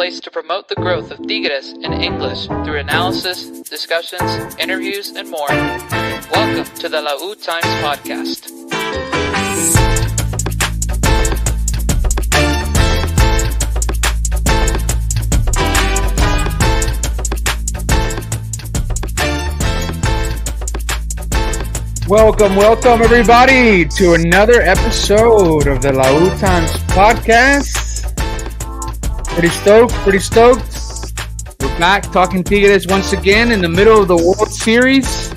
place to promote the growth of Tigres in English through analysis, discussions, interviews, and more. Welcome to the La U Times podcast. Welcome everybody to another episode of the La U Times podcast. Pretty stoked. We're back talking Tigres once again in the middle of the World Series,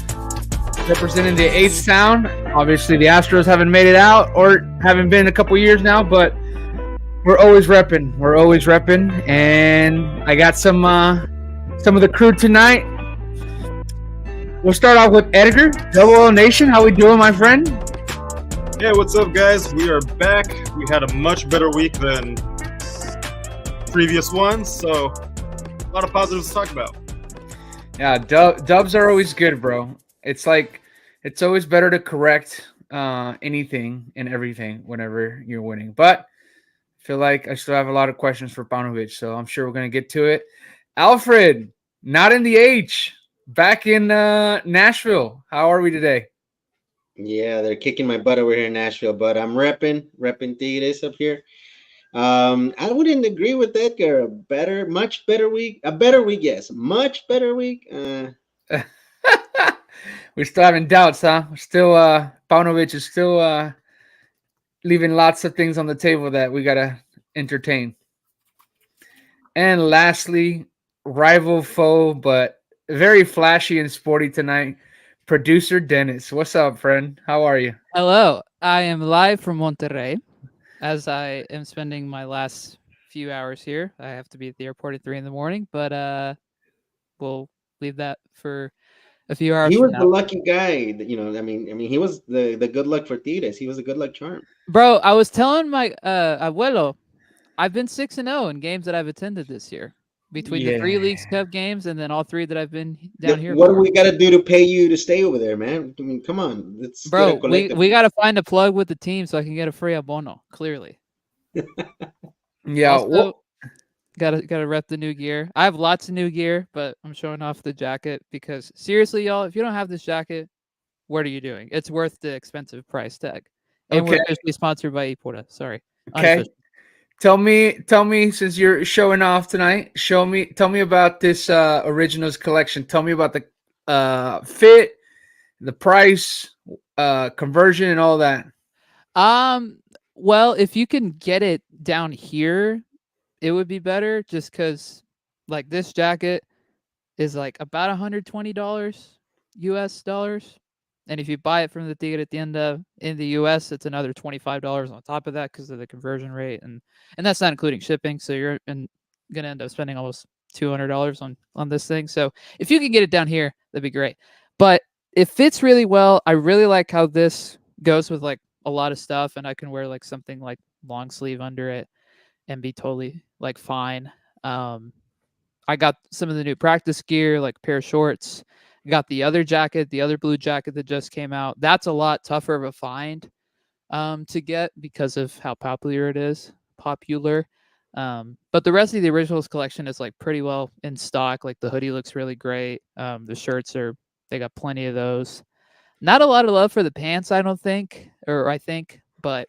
representing the 8th town. Obviously, the Astros haven't made it out or haven't been a couple years now, but we're always repping. And I got some of the crew tonight. We'll start off with Edgar, Double O Nation. How we doing, my friend? Hey, what's up, guys? We are back. We had a much better week than previous ones, so a lot of positives to talk about. Yeah, dubs are always good, bro. It's like it's always better to correct anything and everything whenever you're winning. But I feel like I still have a lot of questions for Paunovic, so I'm sure we're gonna get to it. Alfred, not in the H. Back in Nashville. How are we today? Yeah, they're kicking my butt over here in Nashville, but I'm repping Tigres up here. I wouldn't agree with Edgar. Much better week. A better week, yes. Much better week. We're still having doubts, huh? Paunovic is still leaving lots of things on the table that we gotta entertain. And lastly, rival foe, but very flashy and sporty tonight. Producer Dennis. What's up, friend? How are you? Hello. I am live from Monterrey as I am spending my last few hours here. I have to be at the airport at 3 a.m, but we'll leave that for a few hours. He was the lucky guy, I mean, he was the good luck for Tigres. He was a good luck charm. Bro, I was telling my abuelo, I've been 6-0 in games that I've attended this year. Between the 3 Leagues Cup games and then all 3 that I've been down here. What do we got to do to pay you to stay over there, man? I mean, come on. Bro, we got to find a plug with the team so I can get a free abono, clearly. Yeah. Also, gotta rep the new gear. I have lots of new gear, but I'm showing off the jacket because, seriously, y'all, if you don't have this jacket, what are you doing? It's worth the expensive price tag. And we're officially sponsored by Ipura. Sorry. Okay. Unofficial. Tell me, since you're showing off tonight, tell me about this Originals collection. Tell me about the fit, the price, conversion, and all that. Well, if you can get it down here, it would be better. Just because, like, this jacket is like about $120 US dollars. And if you buy it from the Tigre Tienda in the US, it's another $25 on top of that because of the conversion rate, and that's not including shipping. So you're gonna end up spending almost $200 on this thing. So if you can get it down here, that'd be great. But it fits really well. I really like how this goes with like a lot of stuff, and I can wear like something like long sleeve under it and be totally like fine. I got some of the new practice gear, like pair of shorts. Got the other jacket, the other blue jacket that just came out. That's a lot tougher of a find to get because of how popular it is. But the rest of the Originals collection is like pretty well in stock. Like the hoodie looks really great. The shirts they got plenty of those. Not a lot of love for the pants, I think, but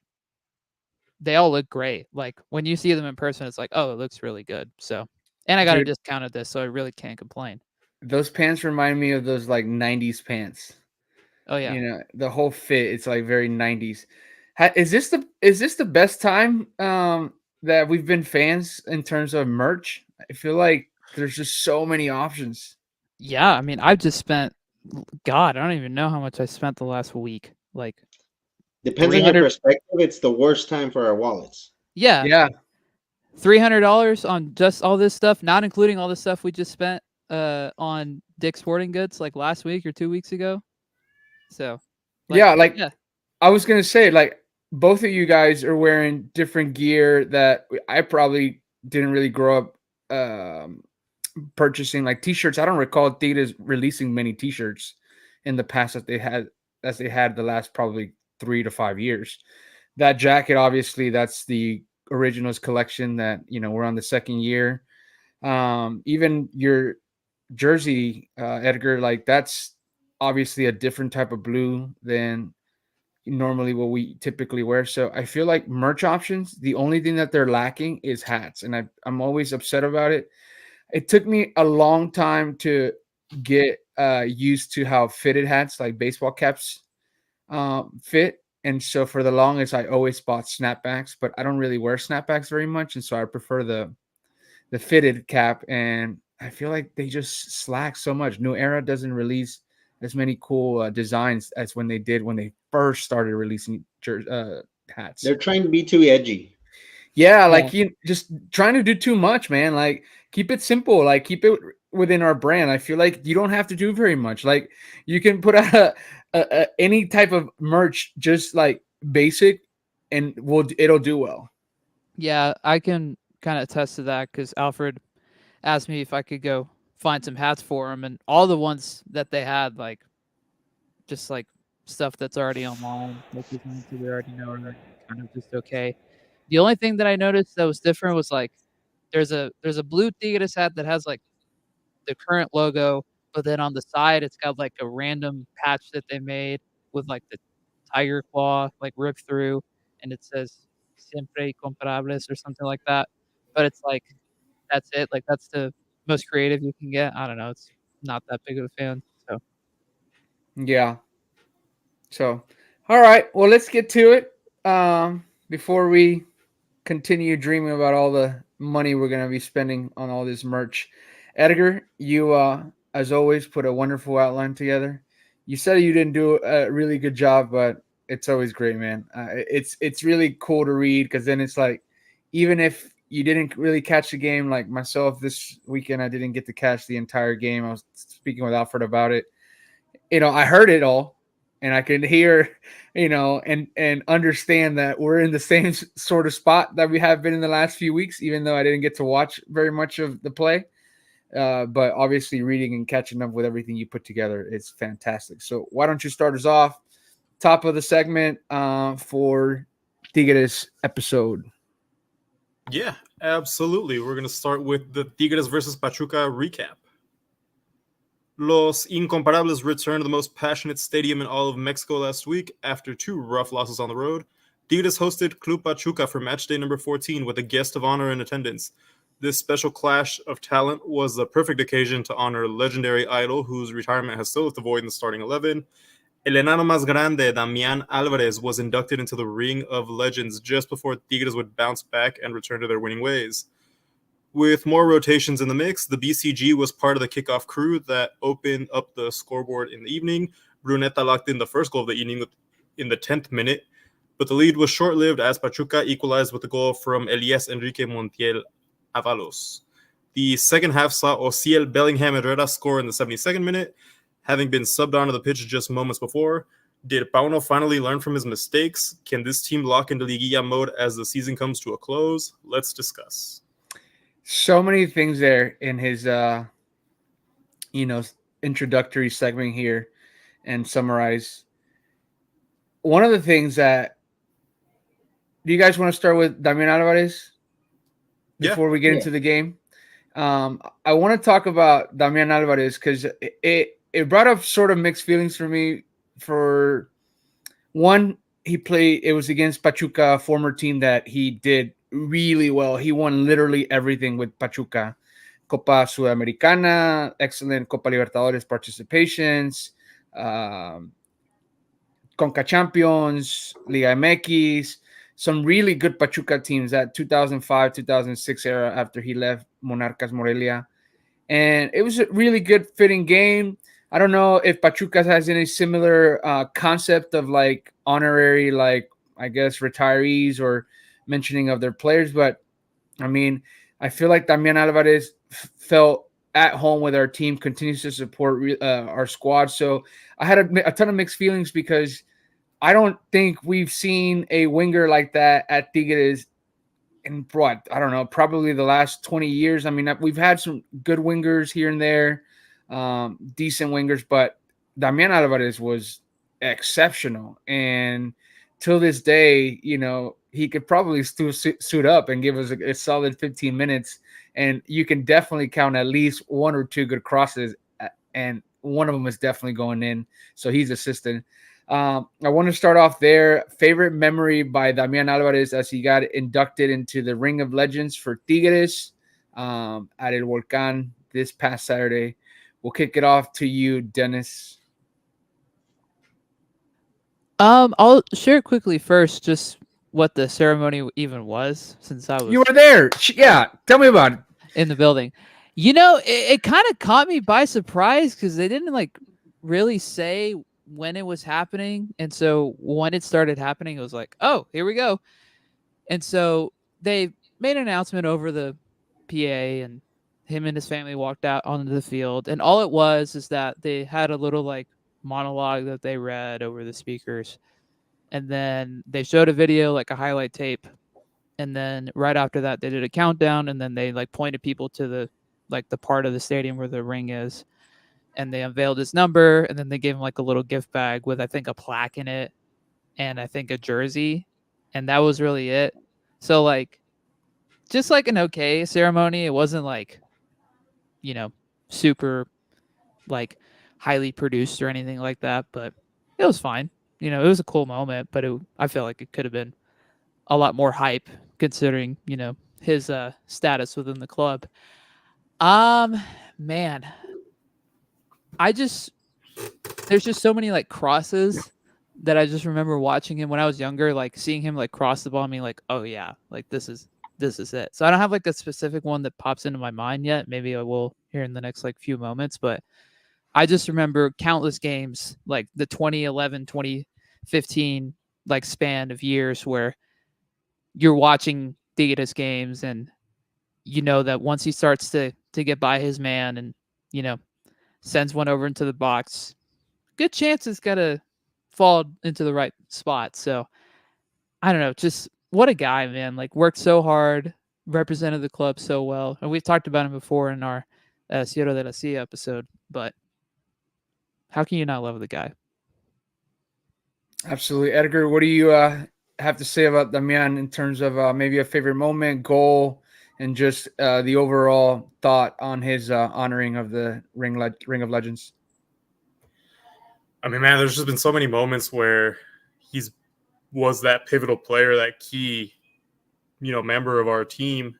they all look great. Like when you see them in person, it's like, oh, it looks really good. So, and I got a discount at this, so I really can't complain. Those pants remind me of those like 90s pants. Oh yeah. You know, the whole fit, it's like very 90s. Is this the best time that we've been fans in terms of merch? I feel like there's just so many options. Yeah, I mean, I've just spent I don't even know how much I spent the last week. Like, depends on your perspective, it's the worst time for our wallets. Yeah. Yeah. $300 on just all this stuff, not including all the stuff we just spent on Dick's Sporting Goods like last week or 2 weeks ago. So I was gonna say, like, both of you guys are wearing different gear that I probably didn't really grow up purchasing, like t-shirts. I don't recall Tigres releasing many t-shirts in the past as they had the last probably 3 to 5 years. That jacket, obviously, that's the Originals collection that, we're on the second year. Even your jersey, Edgar, like that's obviously a different type of blue than normally what we typically wear. So I feel like merch options, the only thing that they're lacking is hats, and I'm always upset about it. It took me a long time to get used to how fitted hats like baseball caps fit. And so for the longest, I always bought snapbacks, but I don't really wear snapbacks very much, and so I prefer the fitted cap. And I feel like they just slack so much. New Era doesn't release as many cool designs as when they did when they first started releasing hats. They're trying to be too edgy. Yeah, Yeah, like you just trying to do too much, man. Like keep it simple. Like keep it within our brand. I feel like you don't have to do very much. Like you can put out any type of merch, just like basic, and it'll do well. yeah, I can kind of attest to that because Alfred asked me if I could go find some hats for him, and all the ones that they had, like just like stuff that's already online, like designs that we already know are kind of just okay. The only thing that I noticed that was different was like there's a blue Tigres hat that has like the current logo, but then on the side it's got like a random patch that they made with like the tiger claw like ripped through, and it says "Siempre comparables" or something like that. But it's like that's it. Like that's the most creative you can get. I don't know. It's not that big of a fan. So Yeah. So, all right. Well, let's get to it. Before we continue dreaming about all the money we're going to be spending on all this merch. Edgar, you, as always, put a wonderful outline together. You said you didn't do a really good job, but it's always great, man. It's really cool to read because then it's like, even if you didn't really catch the game, like myself this weekend, I didn't get to catch the entire game. I was speaking with Alfred about it. I heard it all, and I can hear, and understand that we're in the same sort of spot that we have been in the last few weeks, even though I didn't get to watch very much of the play. But obviously, reading and catching up with everything you put together is fantastic. So why don't you start us off? Top of the segment for Tigres episode. Yeah, absolutely. We're going to start with the Tigres versus Pachuca recap. Los Incomparables returned to the most passionate stadium in all of Mexico last week after two rough losses on the road. Tigres hosted Club Pachuca for match day number 14 with a guest of honor in attendance. This special clash of talent was the perfect occasion to honor a legendary idol whose retirement has still left a void in the starting 11. El enano más grande, Damián Álvarez, was inducted into the Ring of Legends just before Tigres would bounce back and return to their winning ways. With more rotations in the mix, the BCG was part of the kickoff crew that opened up the scoreboard in the evening. Bruneta locked in the first goal of the evening in the 10th minute, but the lead was short-lived as Pachuca equalized with a goal from Elias Enrique Montiel Avalos. The second half saw Osiel Bellingham Herrera score in the 72nd minute, having been subbed onto the pitch just moments before. Did Pauno finally learn from his mistakes? Can this team lock into Liguilla mode as the season comes to a close? Let's discuss. So many things there in his, introductory segment here, and summarize. One of the things that, do you guys want to start with Damian Alvarez Yeah. before we get into the game? I want to talk about Damian Alvarez because it brought up sort of mixed feelings for me. For one, it was against Pachuca, a former team that he did really well. He won literally everything with Pachuca. Copa Sudamericana, excellent Copa Libertadores participations, Conca Champions, Liga MX, some really good Pachuca teams that 2005, 2006 era after he left Monarcas Morelia. And it was a really good fitting game. I don't know if Pachuca has any similar concept of like honorary, like I guess retirees or mentioning of their players, but I mean, I feel like Damian Alvarez felt at home with our team, continues to support our squad. So I had a ton of mixed feelings because I don't think we've seen a winger like that at Tigres in what, I don't know, probably the last 20 years. I mean, we've had some good wingers here and there, decent wingers, but Damian Alvarez was exceptional. And till this day, he could probably still suit up and give us a solid 15 minutes and you can definitely count at least one or two good crosses, and one of them is definitely going in. So he's assisting. I want to start off there. Favorite memory by Damian Alvarez as he got inducted into the Ring of Legends for Tigres at El Volcán this past Saturday. We'll kick it off to you, Dennis. I'll share quickly first just what the ceremony even was, since I You was were there. Yeah, tell me about it. in the building. It kind of caught me by surprise because they didn't like really say when it was happening, and so when it started happening, it was like, oh, here we go. And so they made an announcement over the PA, and him and his family walked out onto the field, and all it was is that they had a little like monologue that they read over the speakers, and then they showed a video, like a highlight tape, and then right after that they did a countdown, and then they like pointed people to the part of the stadium where the ring is, and they unveiled his number, and then they gave him like a little gift bag with I think a plaque in it and I think a jersey, and that was really it. So like just like an okay ceremony. It wasn't like, super like highly produced or anything like that, but it was fine. It was a cool moment, but I feel like it could have been a lot more hype considering, his status within the club. Um Man, I just there's just so many like crosses that I just remember watching him when I was younger, like seeing him like cross the ball and being like, oh yeah, like this is it. So I don't have like a specific one that pops into my mind yet. Maybe I will here in the next like few moments, but I just remember countless games like the 2011, 2015 like span of years where you're watching Tigres games, and you know that once he starts to get by his man and, sends one over into the box, good chance it's gonna fall into the right spot. So I don't know, just what a guy, man. Like worked so hard, represented the club so well. And we've talked about him before in our Sierra de la Silla episode, but how can you not love the guy? Absolutely. Edgar, what do you have to say about Damian in terms of maybe a favorite moment, goal, and just the overall thought on his honoring of the Ring of Legends? I mean, man, there's just been so many moments where he's was that pivotal player, that key, member of our team.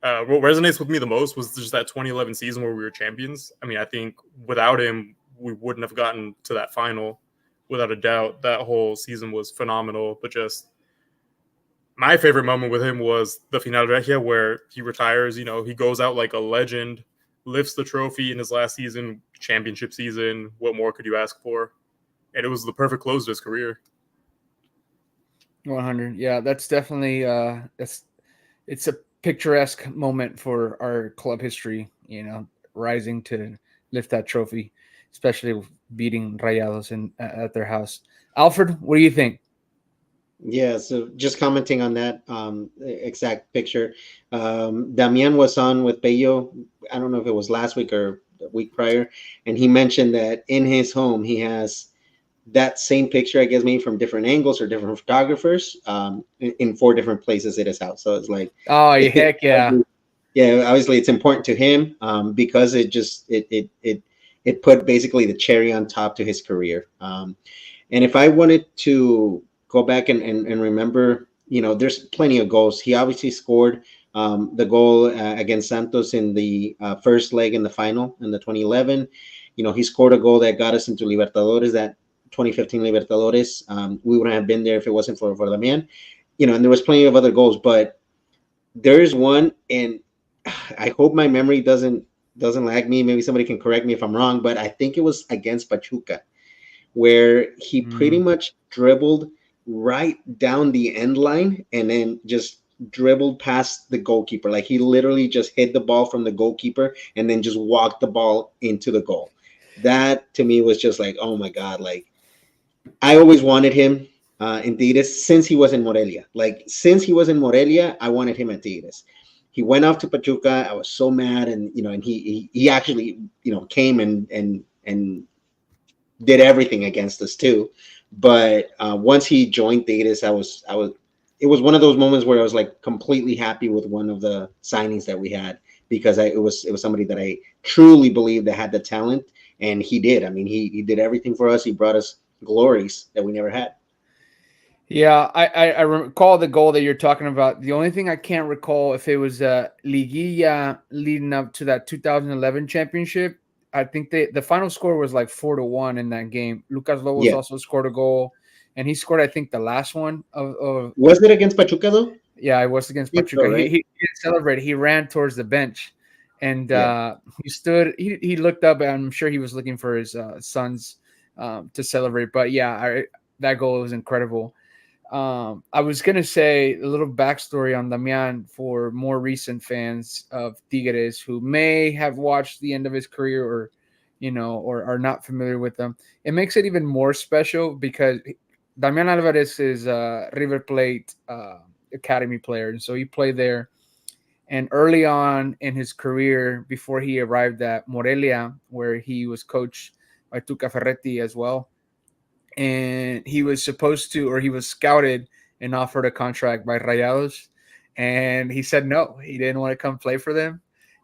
What resonates with me the most was just that 2011 season where we were champions. I mean, I think without him, we wouldn't have gotten to that final, without a doubt. That whole season was phenomenal. But just my favorite moment with him was the Final Regia, where he retires. He goes out like a legend, lifts the trophy in his last season, championship season. What more could you ask for? And it was the perfect close to his career. 100. Yeah, that's definitely it's a picturesque moment for our club history, rising to lift that trophy, especially beating Rayados at their house. Alfred, what do you think? Yeah, so just commenting on that exact picture. Damian was on with Bello, I don't know if it was last week or the week prior, and he mentioned that in his home he has that same picture, I guess, maybe from different angles or different photographers in 4 different places at his house. So it's like, oh, heck yeah. Yeah, obviously it's important to him because it put basically the cherry on top to his career. And if I wanted to go back and remember, there's plenty of goals. He obviously scored the goal against Santos in the first leg in the final in the 2011. He scored a goal that got us into Libertadores, that 2015 Libertadores. We wouldn't have been there if it wasn't for Damian. And there was plenty of other goals, but there is one, and I hope my memory doesn't lag me. Maybe somebody can correct me if I'm wrong, but I think it was against Pachuca, where he pretty much dribbled right down the end line and then just dribbled past the goalkeeper. Like he literally just hit the ball from the goalkeeper and then just walked the ball into the goal. That to me was just like, oh my God. Like I always wanted him in Tigres since he was in Morelia. Like since he was in Morelia, I wanted him at Tigres. He went off to Pachuca. I was so mad. And, and he actually, came and did everything against us too. But once he joined Tigres, it was one of those moments where I was like completely happy with one of the signings that we had because it was somebody that I truly believed that had the talent, and he did. I mean, he did everything for us. He brought us glories that we never had. Yeah, I recall the goal that you're talking about. The only thing I can't recall if it was Liguilla leading up to that 2011 championship. I think the final score was like 4-1 in that game. Lucas Lobos Yeah, also scored a goal, and he scored I think the last one of was it against Pachuca though? yeah, it was against I think so, Pachuca. He right? he didn't celebrate. He ran towards the bench, and Yeah, he stood. He looked up, and I'm sure he was looking for his sons to celebrate. But yeah, that goal was incredible. I was gonna say a little backstory on Damian for more recent fans of Tigres who may have watched the end of his career or, or are not familiar with them. It makes it even more special because Damian Alvarez is a River Plate academy player, and so he played there. And early on in his career, before he arrived at Morelia, where he was coached by Tuca Ferretti as well, and he was supposed to, or he was scouted and offered a contract by Rayados, and he said no, he didn't want to come play for them.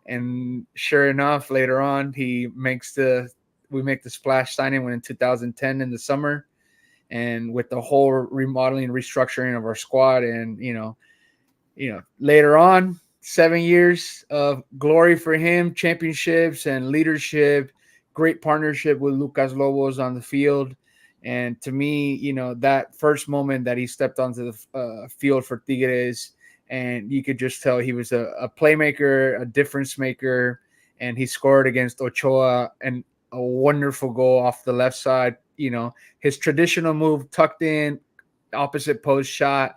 And sure enough, later on, we make the splash signing when in 2010 in the summer, and with the whole remodeling, restructuring of our squad, and later on, 7 years of glory for him, championships and leadership, great partnership with Lucas Lobos on the field. And to me, that first moment that he stepped onto the field for Tigres, and you could just tell he was a playmaker, a difference maker, and he scored against Ochoa and a wonderful goal off the left side. His traditional move tucked in, opposite post shot,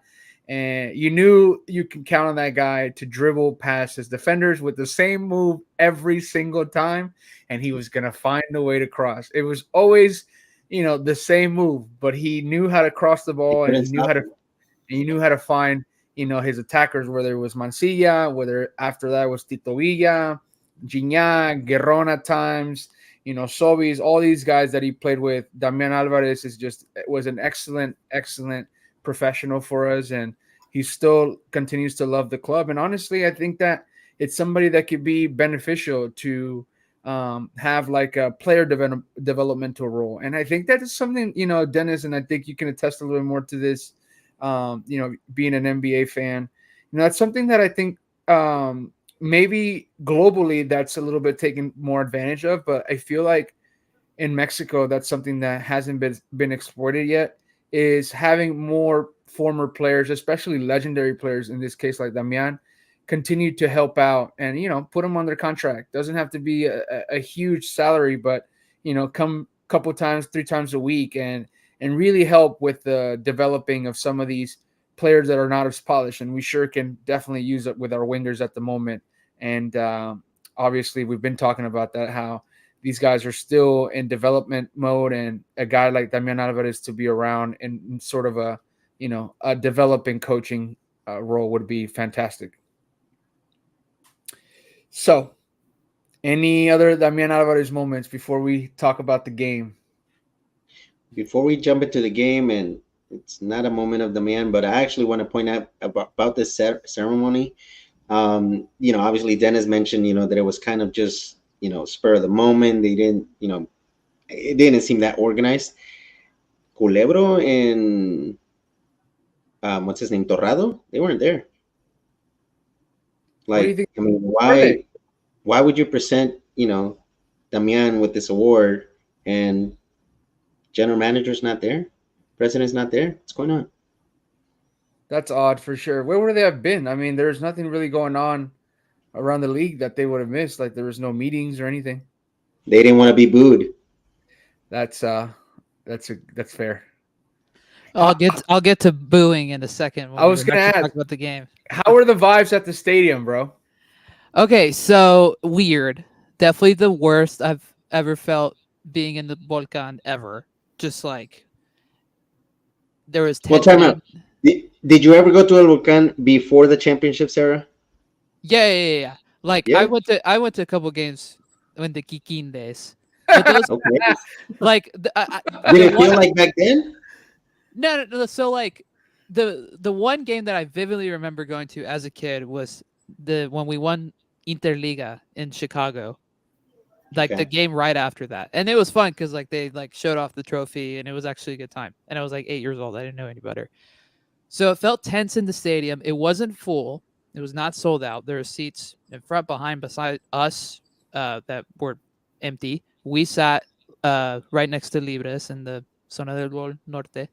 and you knew you can count on that guy to dribble past his defenders with the same move every single time, and he was going to find a way to cross. It was always, the same move, but he knew how to cross the he ball, and couldn't stop him. he knew how to find, his attackers, whether it was Mancilla, whether after that was Tito Villa, Gignac, Guerron at times, Sobis, all these guys that he played with. Damian Alvarez was an excellent, excellent professional for us, and he still continues to love the club. And honestly, I think that it's somebody that could be beneficial to have like a player developmental role. And I think that is something, Dennis, and I think you can attest a little bit more to this, being an NBA fan. That's something that I think maybe globally that's a little bit taken more advantage of, but I feel like in Mexico, that's something that hasn't been exploited yet, is having more former players, especially legendary players, in this case, like Damian, continue to help out and, put them on their contract. Doesn't have to be a huge salary, but, come a couple times, 3 times a week and really help with the developing of some of these players that are not as polished. And we sure can definitely use it with our wingers at the moment. And obviously, we've been talking about that, how these guys are still in development mode, and a guy like Damian Alvarez to be around in sort of a developing coaching role would be fantastic. So, any other Damian Alvarez moments before we talk about the game? Before we jump into the game, and it's not a moment of the man, but I actually want to point out about this ceremony. Obviously Dennis mentioned, that it was kind of just, spur of the moment. They didn't, it didn't seem that organized. Culebro and what's his name, Torrado, they weren't there. What do you Like, think? I mean, Are they? why would you present, Damian with this award and general manager's not there, president's not there? What's going on? That's odd for sure. Where would they have been? I mean, there's nothing really going on around the league that they would have missed. Like there was no meetings or anything. They didn't want to be booed. That's that's fair. I'll get to booing in a second when I was we gonna actually ask, talk about the game. how were the vibes at the stadium, bro? Okay, so weird. Definitely the worst I've ever felt being in the Volcan ever. Just like there was Well, time out. tension. Did you ever go to El Volcan before the championship, Sarah? Yeah. Like Yeah. I went to a couple games when the Kikin days, but those Okay. like Did the it feel one like back then? no. So like the one game that I vividly remember going to as a kid was the when we won Interliga in Chicago. Like the Okay. game right after that, and it was fun because like they like showed off the trophy, and it was actually a good time. And I was like 8 years old. I didn't know any better. So it felt tense in the stadium. It wasn't full. It was not sold out. There were seats in front, behind, beside us that were empty. We sat right next to Libres in the Zona del Gol Norte.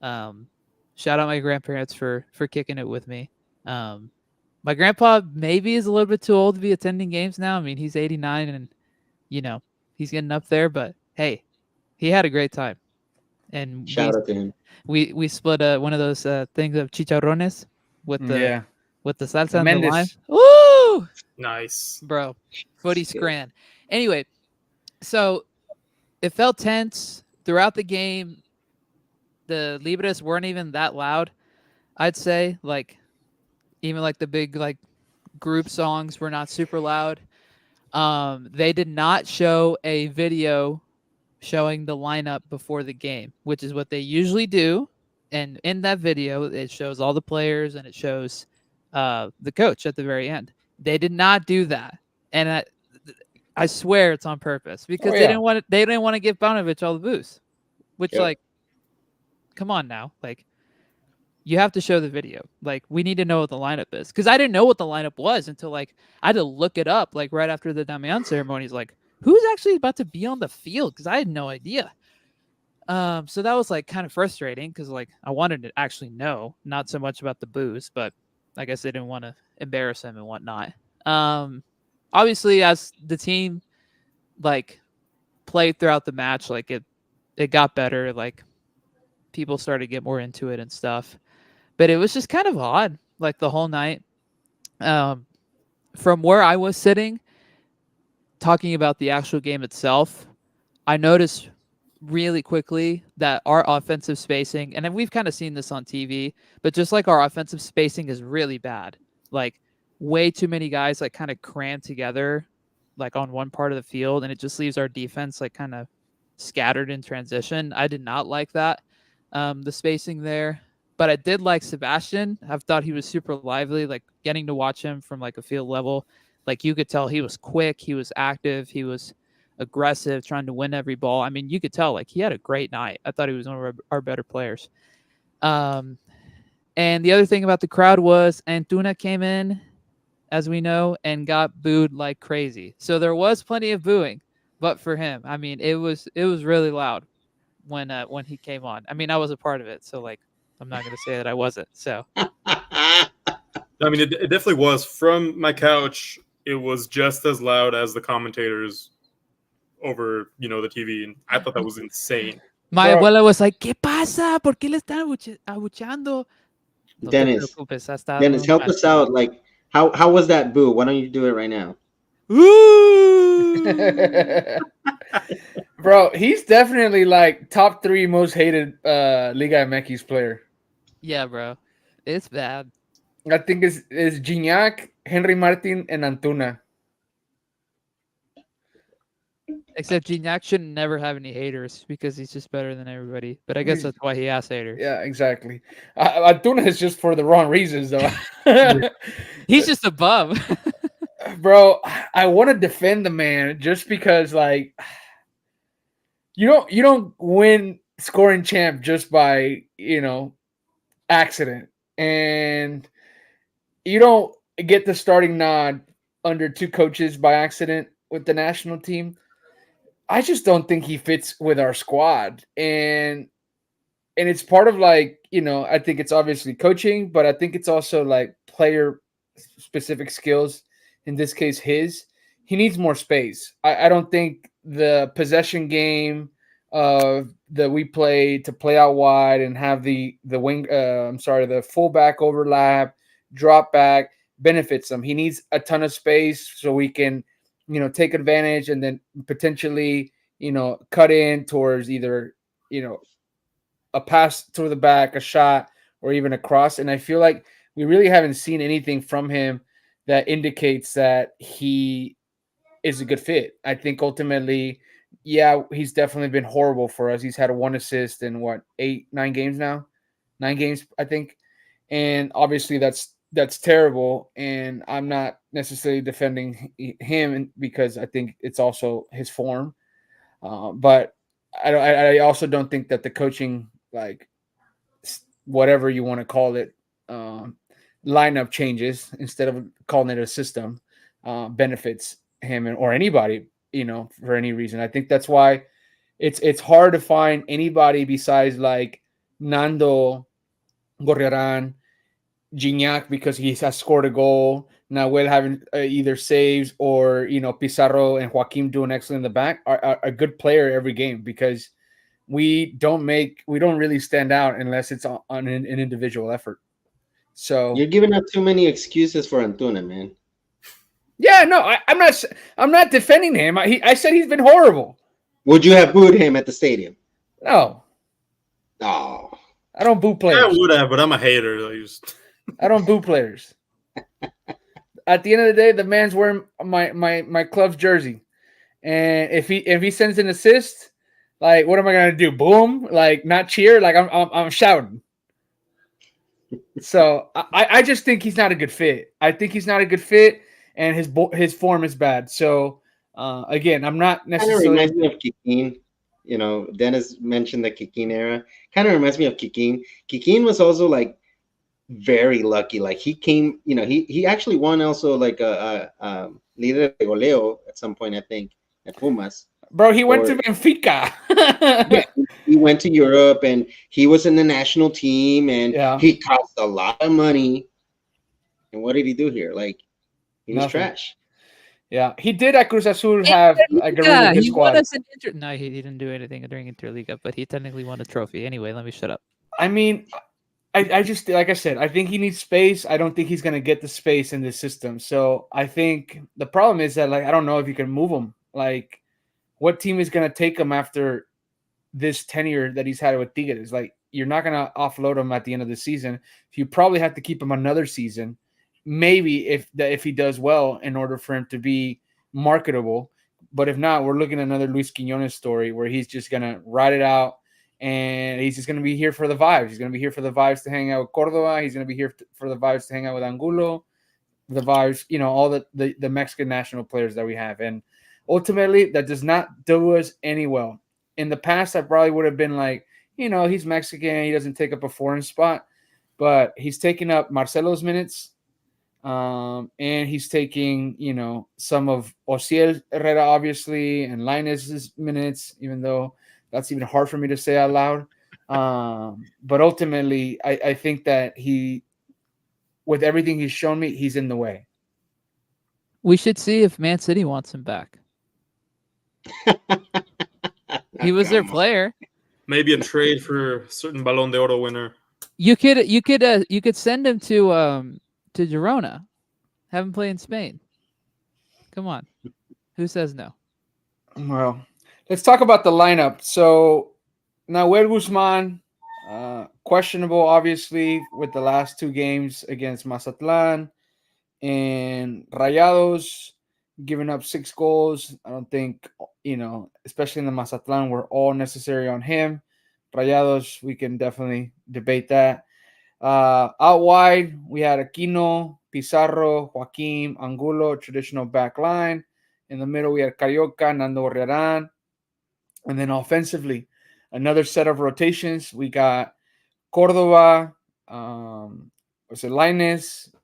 Um, Shout out my grandparents for kicking it with me. My grandpa maybe is a little bit too old to be attending games now. I mean, he's 89 and you know he's getting up there, but hey, he had a great time. And Shout out to him. we split one of those things of chicharrones with the Yeah. salsa The and the lime. Mendes. Woo, Nice. bro, footy Shit. scran. Anyway, so it felt tense throughout the game. The Libres weren't even that loud. I'd say like even like the big like group songs were not super loud. They did not show a video showing the lineup before the game, which is what they usually do. And in that video, it shows all the players and it shows the coach at the very end. They did not do that, and I swear it's on purpose because Oh, yeah. they didn't want to give Paunovic all the boost. Which Yep. like, come on now, like you have to show the video. Like we need to know what the lineup is because I didn't know what the lineup was until like I had to look it up like right after the Damian ceremony. It's like who's actually about to be on the field because I had no idea. So that was like kind of frustrating because like I wanted to actually know, not so much about the booze, but I guess they didn't want to embarrass him and whatnot. Obviously, as the team like played throughout the match, like it got better. Like people started to get more into it and stuff, but it was just kind of odd, like the whole night. From where I was sitting, talking about the actual game itself, I noticed really quickly that our offensive spacing, and then we've kind of seen this on TV, but just like our offensive spacing is really bad. Like way too many guys like kind of crammed together like on one part of the field, and it just leaves our defense like kind of scattered in transition. I did not like that. The spacing there. But I did like Sebastian. I've thought he was super lively, like getting to watch him from like a field level. Like you could tell he was quick, he was active, he was aggressive, trying to win every ball. I mean, you could tell like he had a great night. I thought he was one of our better players. And the other thing about the crowd was Antuna came in, as we know, and got booed like crazy. So there was plenty of booing, but for him, I mean, it was really loud when he came on. I mean, I was a part of it, so like I'm not gonna say that I wasn't. So I mean, it definitely was. From my couch, it was just as loud as the commentators over, the TV, and I thought that was insane. my Bro. abuela was like, ¿Qué pasa? ¿Por qué le están abucheando? No te Dennis, preocupes, ha estado Dennis, help mal. us out. Like, how was that boo? Why don't you do it right now? Ooh! Bro, he's definitely like top 3 most hated Liga MX player. Yeah, bro, it's bad. I think it's Gignac, Henry Martin, and Antuna. Except Gignac should never have any haters because he's just better than everybody. But I guess that's why he has haters. Yeah, exactly. Antuna is just for the wrong reasons, though. He's just above. Bro, I want to defend the man just because, like, you don't win scoring champ just by accident, and you don't get the starting nod under 2 coaches by accident with the national team. I just don't think he fits with our squad, and it's part of like I think it's obviously coaching, but I think it's also like player specific skills. In this case, he needs more space. I don't think the possession game that we play to play out wide and have the wing. The fullback overlap, drop back benefits him. He needs a ton of space so we can take advantage and then potentially cut in towards either a pass to the back, a shot, or even a cross. And I feel like we really haven't seen anything from him that indicates that he is a good fit. I think ultimately, yeah, he's definitely been horrible for us. He's had 1 assist in 8, 9 games now. 9 games, I think. And obviously that's terrible. And I'm not necessarily defending him because I think it's also his form. But I also don't think that the coaching, like whatever you want to call it, um, lineup changes instead of calling it a system, benefits him or anybody, for any reason. I think that's why it's hard to find anybody besides like Nando, Gorriaran, Gignac, because he has scored a goal. Nahuel having either saves, or Pizarro and Joaquim doing excellent in the back, are a good player every game, because we don't really stand out unless it's on an individual effort. You're So giving up too many excuses for Antuna, man. yeah, no, I'm not defending him. I said he's been horrible. Would you have booed him at the stadium? No, Oh, I don't boo I players. would have, but I'm a hater. I don't boo players. At the end of the day, the man's wearing my club's jersey, and if he sends an assist, like, what am I gonna do? Boom! Like, not cheer? Like, I'm shouting. So I just think he's not a good fit. I think he's not a good fit, and his form is bad. So again, I'm not kind of necessarily. reminds me of Kikín. Dennis mentioned the Kikín era. Kind of reminds me of Kikín. Kikín was also like very lucky. Like he came, he actually won also like a líder de goleo at some point, I think, at Pumas. Bro, he went Or- to Benfica. Yeah, he went to Europe and he was in the national team and Yeah. he cost a lot of money. And what did he do here? Like, he was Nothing. trash. Yeah, he did at Cruz Azul have like a really Yeah, good he won squad. us an No, he didn't do anything during Interliga, but he technically won a trophy. Anyway, let me shut up. I mean, I just, like I said, I think he needs space. I don't think he's gonna get the space in this system. So I think the problem is that, like, I don't know if you can move him. Like, what team is gonna take him after this tenure that he's had with Tigres? Like, you're not gonna offload him at the end of the season. You probably have to keep him another season, maybe if he does well, in order for him to be marketable. But if not, we're looking at another Luis Quiñones story where he's just gonna ride it out, and he's just gonna be here for the vibes. He's gonna be here for the vibes to hang out with Cordova. He's gonna be here for the vibes to hang out with Angulo, the vibes, all the Mexican national players that we have. And ultimately, that does not do us any well. In the past, I probably would have been like, he's Mexican, he doesn't take up a foreign spot, but he's taking up Marcelo's minutes, and he's taking, some of Ociel Herrera, obviously, and Lainez's minutes, even though that's even hard for me to say out loud. But ultimately, I think that with everything he's shown me, he's in the way. We should see if Man City wants him back. He was their player. Maybe a trade for a certain Ballon d'Oro winner. You could send him to Girona, have him play in Spain. Come on, who says no? Well, let's talk about the lineup. So Nahuel Guzman, questionable, obviously, with the last 2 games against Mazatlan and Rayados, giving up 6 goals. I don't think, especially in the Mazatlan, were all necessary on him. Rayados, we can definitely debate that. Out wide, we had Aquino, Pizarro, Joaquim, Angulo, traditional back line. In the middle, we had Carioca, Nando Herrera. And then offensively, another set of rotations. We got Cordova, Lainez,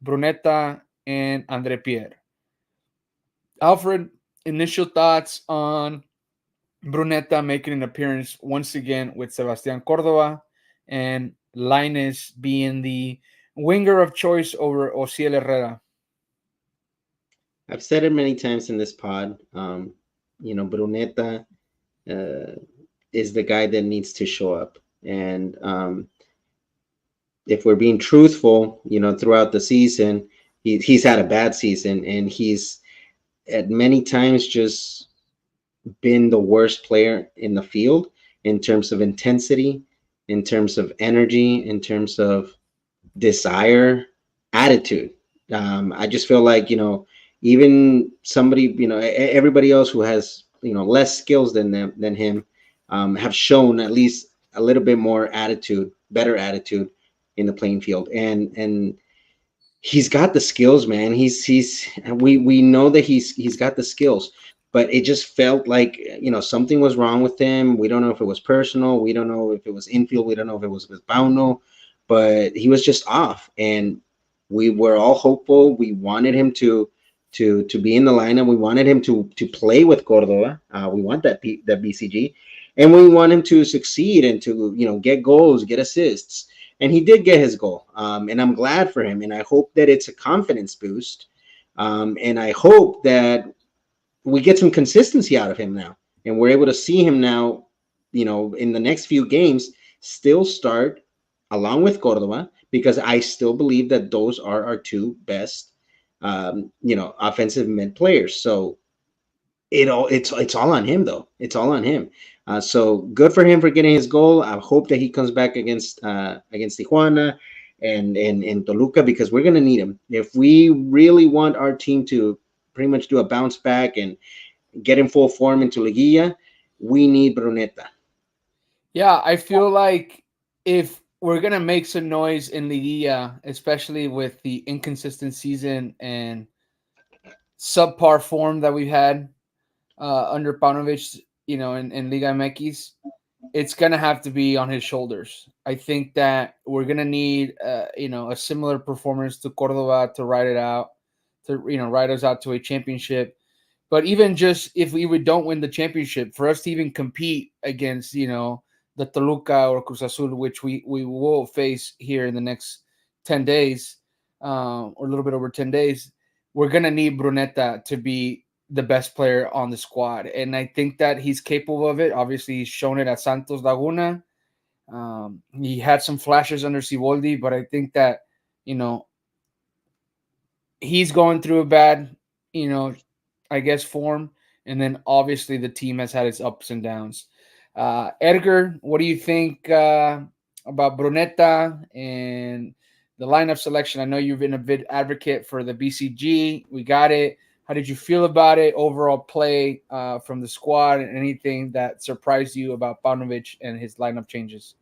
Bruneta, and Andre Pierre. Alfred, initial thoughts on Bruneta making an appearance once again with Sebastián Cordova, and Lainez being the winger of choice over Ociel Herrera. I've said it many times in this pod. Bruneta is the guy that needs to show up. And if we're being truthful, throughout the season, he's had a bad season, and he's at many times just been the worst player in the field in terms of intensity, in terms of energy, in terms of desire, attitude. I just feel like, even somebody, everybody else who has, less skills than him, have shown at least a little bit more attitude, better attitude in the playing field, and he's got the skills, man. We know that he's got the skills, but it just felt like something was wrong with him. We don't know if it was personal. We don't know if it was infield. We don't know if it was with Pauno, but he was just off. And we were all hopeful. We wanted him to be in the lineup. We wanted him to play with Cordova. We want that BCG, and we want him to succeed and to get goals, get assists. And he did get his goal, and I'm glad for him. And I hope that it's a confidence boost, and I hope that we get some consistency out of him now, and we're able to see him now, in the next few games, still start along with Cordova, because I still believe that those are our two best, offensive mid players. So it's all on him, though. It's all on him. So good for him for getting his goal. I hope that he comes back against Tijuana and Toluca, because we're gonna need him if we really want our team to pretty much do a bounce back and get in full form into Liguilla. We need Bruneta. Yeah, I feel like if we're gonna make some noise in Liguilla, especially with the inconsistent season and subpar form that we've had under Paunovic, in Liga MX, it's gonna have to be on his shoulders. I think that we're gonna need, a similar performance to Cordova to ride it out, to ride us out to a championship. But even just if we don't win the championship, for us to even compete against, the Toluca or Cruz Azul, which we will face here in the next 10 days, or a little bit over 10 days, we're gonna need Bruneta to be the best player on the squad, and I think that he's capable of it. Obviously, he's shown it at Santos Laguna. He had some flashes under Siboldi, but I think that he's going through a bad, I guess, form, and then obviously the team has had its ups and downs. Edgar, what do you think about Bruneta and the lineup selection? I know you've been a big advocate for the BCG. We got it. How did you feel about it? Overall play from the squad, and anything that surprised you about Paunovic and his lineup changes?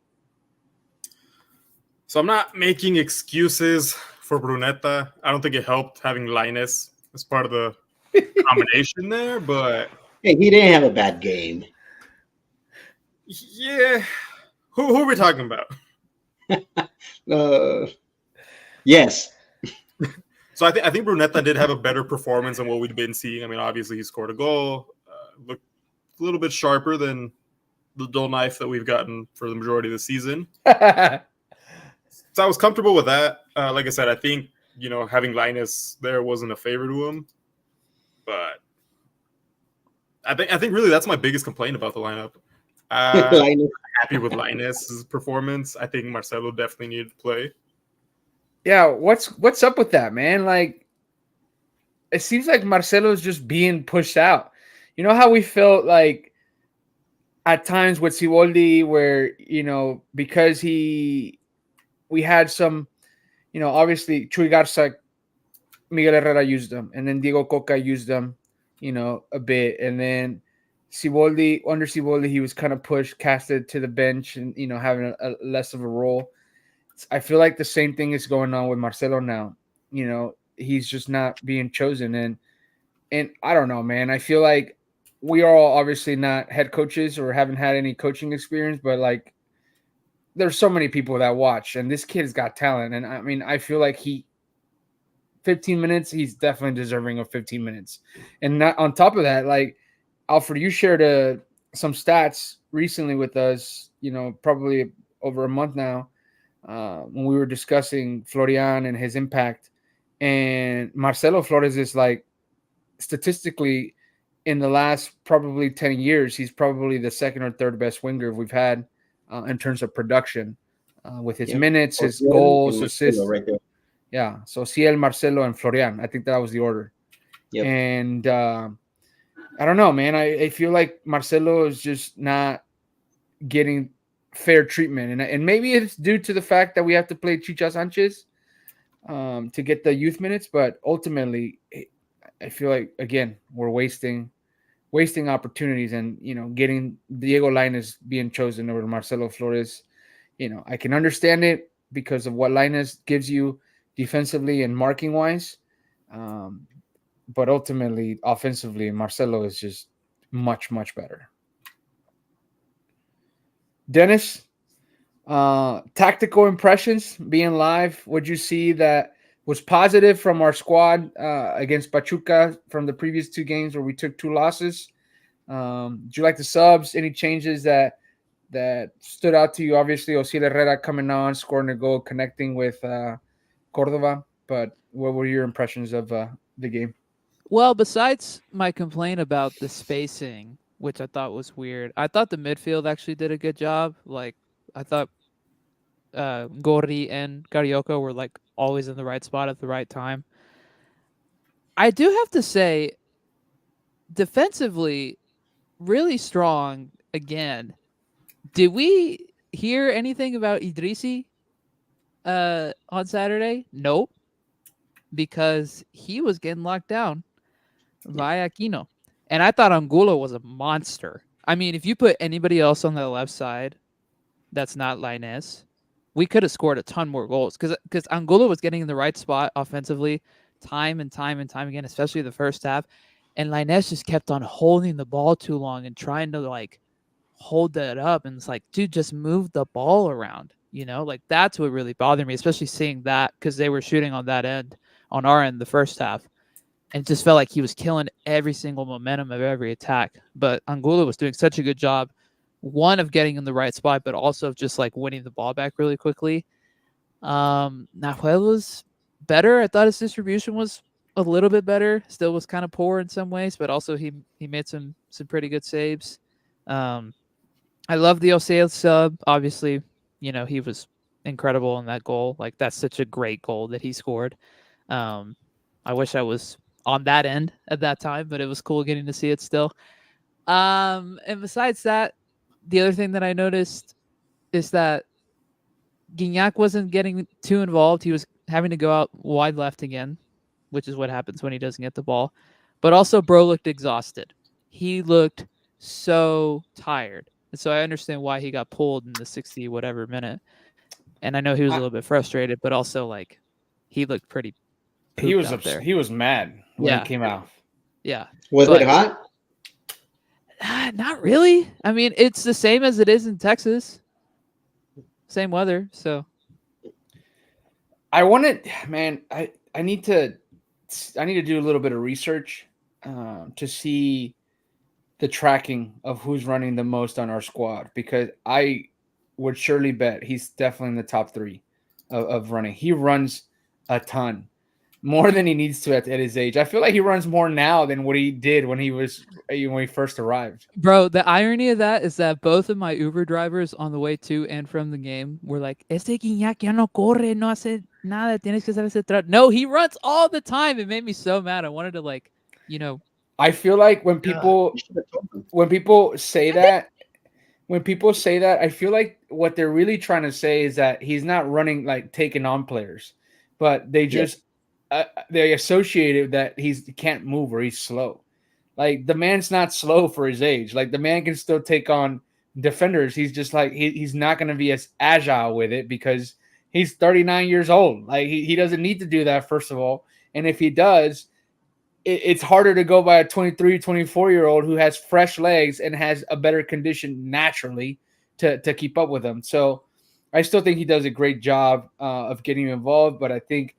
So I'm not making excuses for Bruneta. I don't think it helped having Linus as part of the combination there, but Hey, he didn't have a bad game. yeah. Who are we talking about? Yes. So I think Bruneta did have a better performance than what we'd been seeing. I mean, obviously he scored a goal, looked a little bit sharper than the dull knife that we've gotten for the majority of the season. So I was comfortable with that. Like I said, I think having Linus there wasn't a favor to him, but I think really that's my biggest complaint about the lineup. I'm happy with Linus' performance. I think Marcelo definitely needed to play. Yeah, what's up with that, man? Like, it seems like Marcelo's just being pushed out. You know how we felt like at times with Siboldi, where because we had some, obviously Chuy Garza, Miguel Herrera used them, and then Diego Coca used them, a bit, and then under Siboldi, he was kind of pushed, casted to the bench, and having a less of a role. I feel like the same thing is going on with Marcelo now. He's just not being chosen, and I don't know, man. I feel like we are all obviously not head coaches or haven't had any coaching experience, but like there's so many people that watch, and this kid's got talent. And I mean, I feel like 15 minutes, he's definitely deserving of 15 minutes. And not, on top of that, like Alfred, you shared some stats recently with us, probably over a month now, when we were discussing Florian and his impact. And Marcelo Flores is like, statistically, in the last probably 10 years, he's probably the second or third best winger we've had in terms of production, with his minutes, his goals, assists. Right there. Yeah, so Ciel, Marcelo, and Florian. I think that was the order. Yep. And I don't know, man. I feel like Marcelo is just not getting fair treatment. And maybe it's due to the fact that we have to play Chicha Sanchez to get the youth minutes. But ultimately, I feel like, again, we're wasting opportunities, and getting Diego Lainez being chosen over Marcelo Flores. I can understand it, because of what Linus gives you defensively and marking wise. Um, but ultimately, offensively, Marcelo is just much, much better. Dennis, tactical impressions being live. Would you see that was positive from our squad against Pachuca from the previous two games where we took two losses? Do you like the subs? Any changes that stood out to you? Obviously, Osil Herrera coming on, scoring a goal, connecting with Cordova. But what were your impressions of the game? Well, besides my complaint about the spacing, which I thought was weird, I thought the midfield actually did a good job. Like, I thought Gori and Carioca were like always in the right spot at the right time. I do have to say, defensively, really strong again. Did we hear anything about Idrisi on Saturday? Nope, because he was getting locked down via Aquino. And I thought Angulo was a monster. I mean, if you put anybody else on the left side that's not Linus, we could have scored a ton more goals because Angulo was getting in the right spot offensively time and time and time again, especially the first half. And Linus just kept on holding the ball too long and trying to like hold that up. And it's like, dude, just move the ball around. You know, like that's what really bothered me, especially seeing that because they were shooting on that end, on our end, the first half. And it just felt like he was killing every single momentum of every attack. But Angulo was doing such a good job, one of getting in the right spot, but also of just like winning the ball back really quickly. Nahuel was better. I thought his distribution was a little bit better. Still was kind of poor in some ways, but also he made some pretty good saves. Um, I love the Oseo sub. Obviously, you know, he was incredible in that goal. Like that's such a great goal that he scored. Um, I wish I was on that end at that time, but it was cool getting to see it still. And besides that, the other thing that I noticed is that Gignac wasn't getting too involved. He was having to go out wide left again, which is what happens when he doesn't get the ball. But also, Bro looked exhausted. He looked so tired. And so I understand why he got pulled in the 60 whatever minute. And I know he was a I, little bit frustrated, but also like he looked pretty pooped out there. he was mad when he Yeah. came out. Yeah. Was it But hot? not really. I mean, it's the same as it is in Texas. Same weather, so I wanted, man. I need to do a little bit of research to see the tracking of who's running the most on our squad because I would surely bet he's definitely in the top three of running. He runs a ton, more than he needs to at his age. I feel like he runs more now than what he did when he first arrived. bro, the irony of that is that both of my Uber drivers on the way to and from the game were like, "Este Guiñac ya no corre, no hace nada, tienes que saberse atrás." No, he runs all the time. It made me so mad. I wanted to like, you know, I feel like You should have told him. when people say that I feel like what they're really trying to say is that he's not running like taking on players, but they Yeah. just they associated that he can't move or he's slow. Like the man's not slow for his age. Like the man can still take on defenders. He's just like he's not going to be as agile with it because he's 39 years old. Like he doesn't need to do that first of all. And if he does, it's harder to go by a 23, 24-year-old who has fresh legs and has a better condition naturally to keep up with him. So I still think he does a great job of getting involved, but I think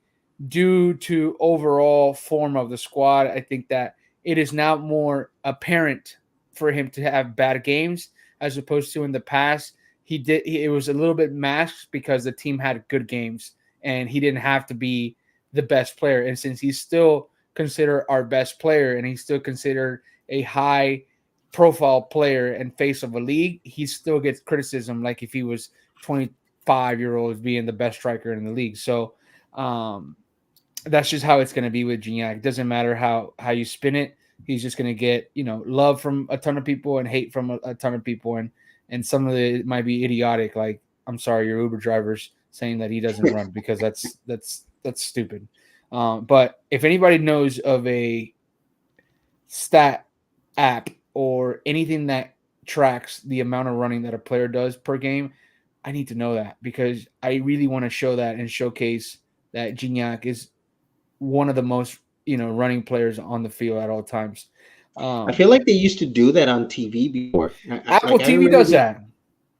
due to overall form of the squad, I think that it is now more apparent for him to have bad games as opposed to in the past. It was a little bit masked because the team had good games and he didn't have to be the best player. And since he's still considered our best player and he's still considered a high profile player and face of a league, he still gets criticism like if he was 25-year-old being the best striker in the league. So that's just how it's going to be with Gignac. It doesn't matter how you spin it. He's just going to get, love from a ton of people and hate from a ton of people. And some of it might be idiotic. Like, I'm sorry, your Uber drivers saying that he doesn't run because that's stupid. But if anybody knows of a stat app or anything that tracks the amount of running that a player does per game, I need to know that because I really want to show that and showcase that Gignac is one of the most running players on the field at all times. I feel like they used to do that on TV before. Apple I TV remember does that.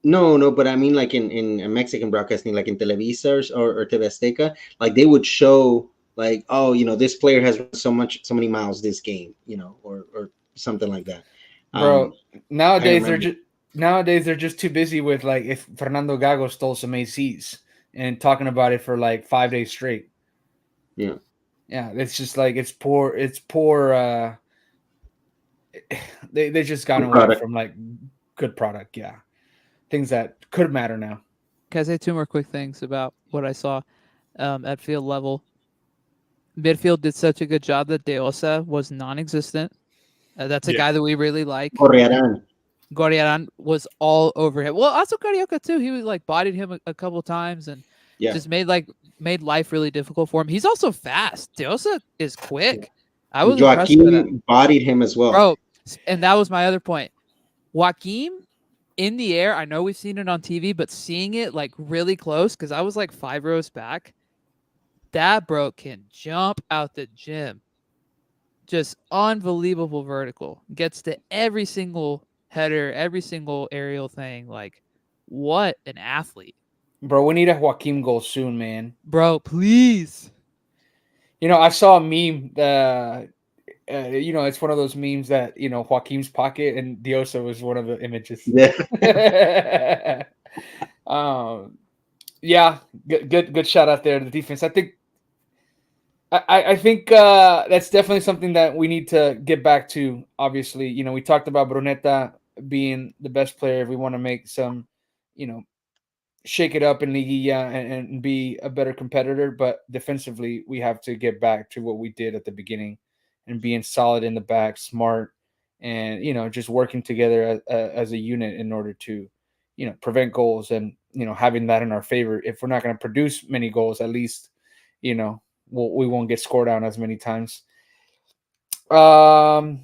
No, but I mean like in Mexican broadcasting, like in Televisa or TV Azteca, like they would show like, oh, this player has run so many miles this game, or something like that. Bro, I remember. nowadays they're just too busy with like if Fernando Gago stole some ACs and talking about it for like 5 days straight. Yeah. Yeah, it's just like it's poor they just gotten Good away product. from like good product, yeah. Things that could matter now. Can I say two more quick things about what I saw at field level? Midfield did such a good job that Deosa was non-existent. That's a Yeah. guy that we really like. Correaran. Goriaran was all over him. Well, also Carioca too. He was like bodied him a couple times and Yeah. just made life really difficult for him. He's also fast. Deosa is quick. I And was impressed with that, Joaquin bodied him as well. bro. And that was my other point. Joaquim in the air. I know we've seen it on TV, but seeing it like really close because I was like 5 rows back. That bro can jump out the gym. Just unbelievable vertical. Gets to every single header, every single aerial thing. Like, what an athlete. Bro, we need a Joaquim goal soon, man. Bro, please. I saw a meme it's one of those memes that Joaquim's pocket and Diosa was one of the images. Yeah. Yeah, good shout out there to the defense. I think that's definitely something that we need to get back to. Obviously, we talked about Bruneta being the best player. If we want to make some, shake it up in Liguilla and be a better competitor, but defensively, we have to get back to what we did at the beginning and being solid in the back, smart, and just working together as a unit in order to prevent goals and having that in our favor. If we're not going to produce many goals, at least we won't get scored on as many times. There's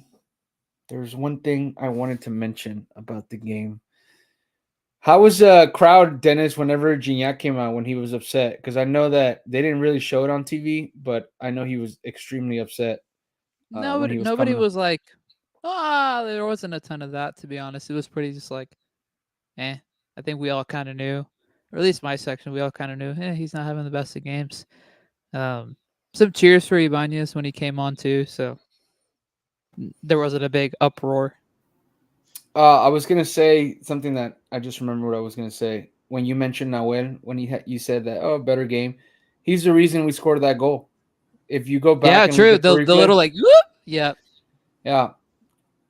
one thing I wanted to mention about the game. How was the crowd, Dennis, whenever Gignac came out when he was upset? Because I know that they didn't really show it on TV, but I know he was extremely upset when he was Nobody coming. was like, there wasn't a ton of that, to be honest. It was pretty just like, I think we all kind of knew, or at least my section, we all kind of knew, he's not having the best of games. Some cheers for Ibanez when he came on too, so there wasn't a big uproar. I was gonna say something that I just remember what I was gonna say when you mentioned Nahuel when you said that better game. He's the reason we scored that goal. If you go back, Yeah, and true. look at The replay, little like, whoop, yeah,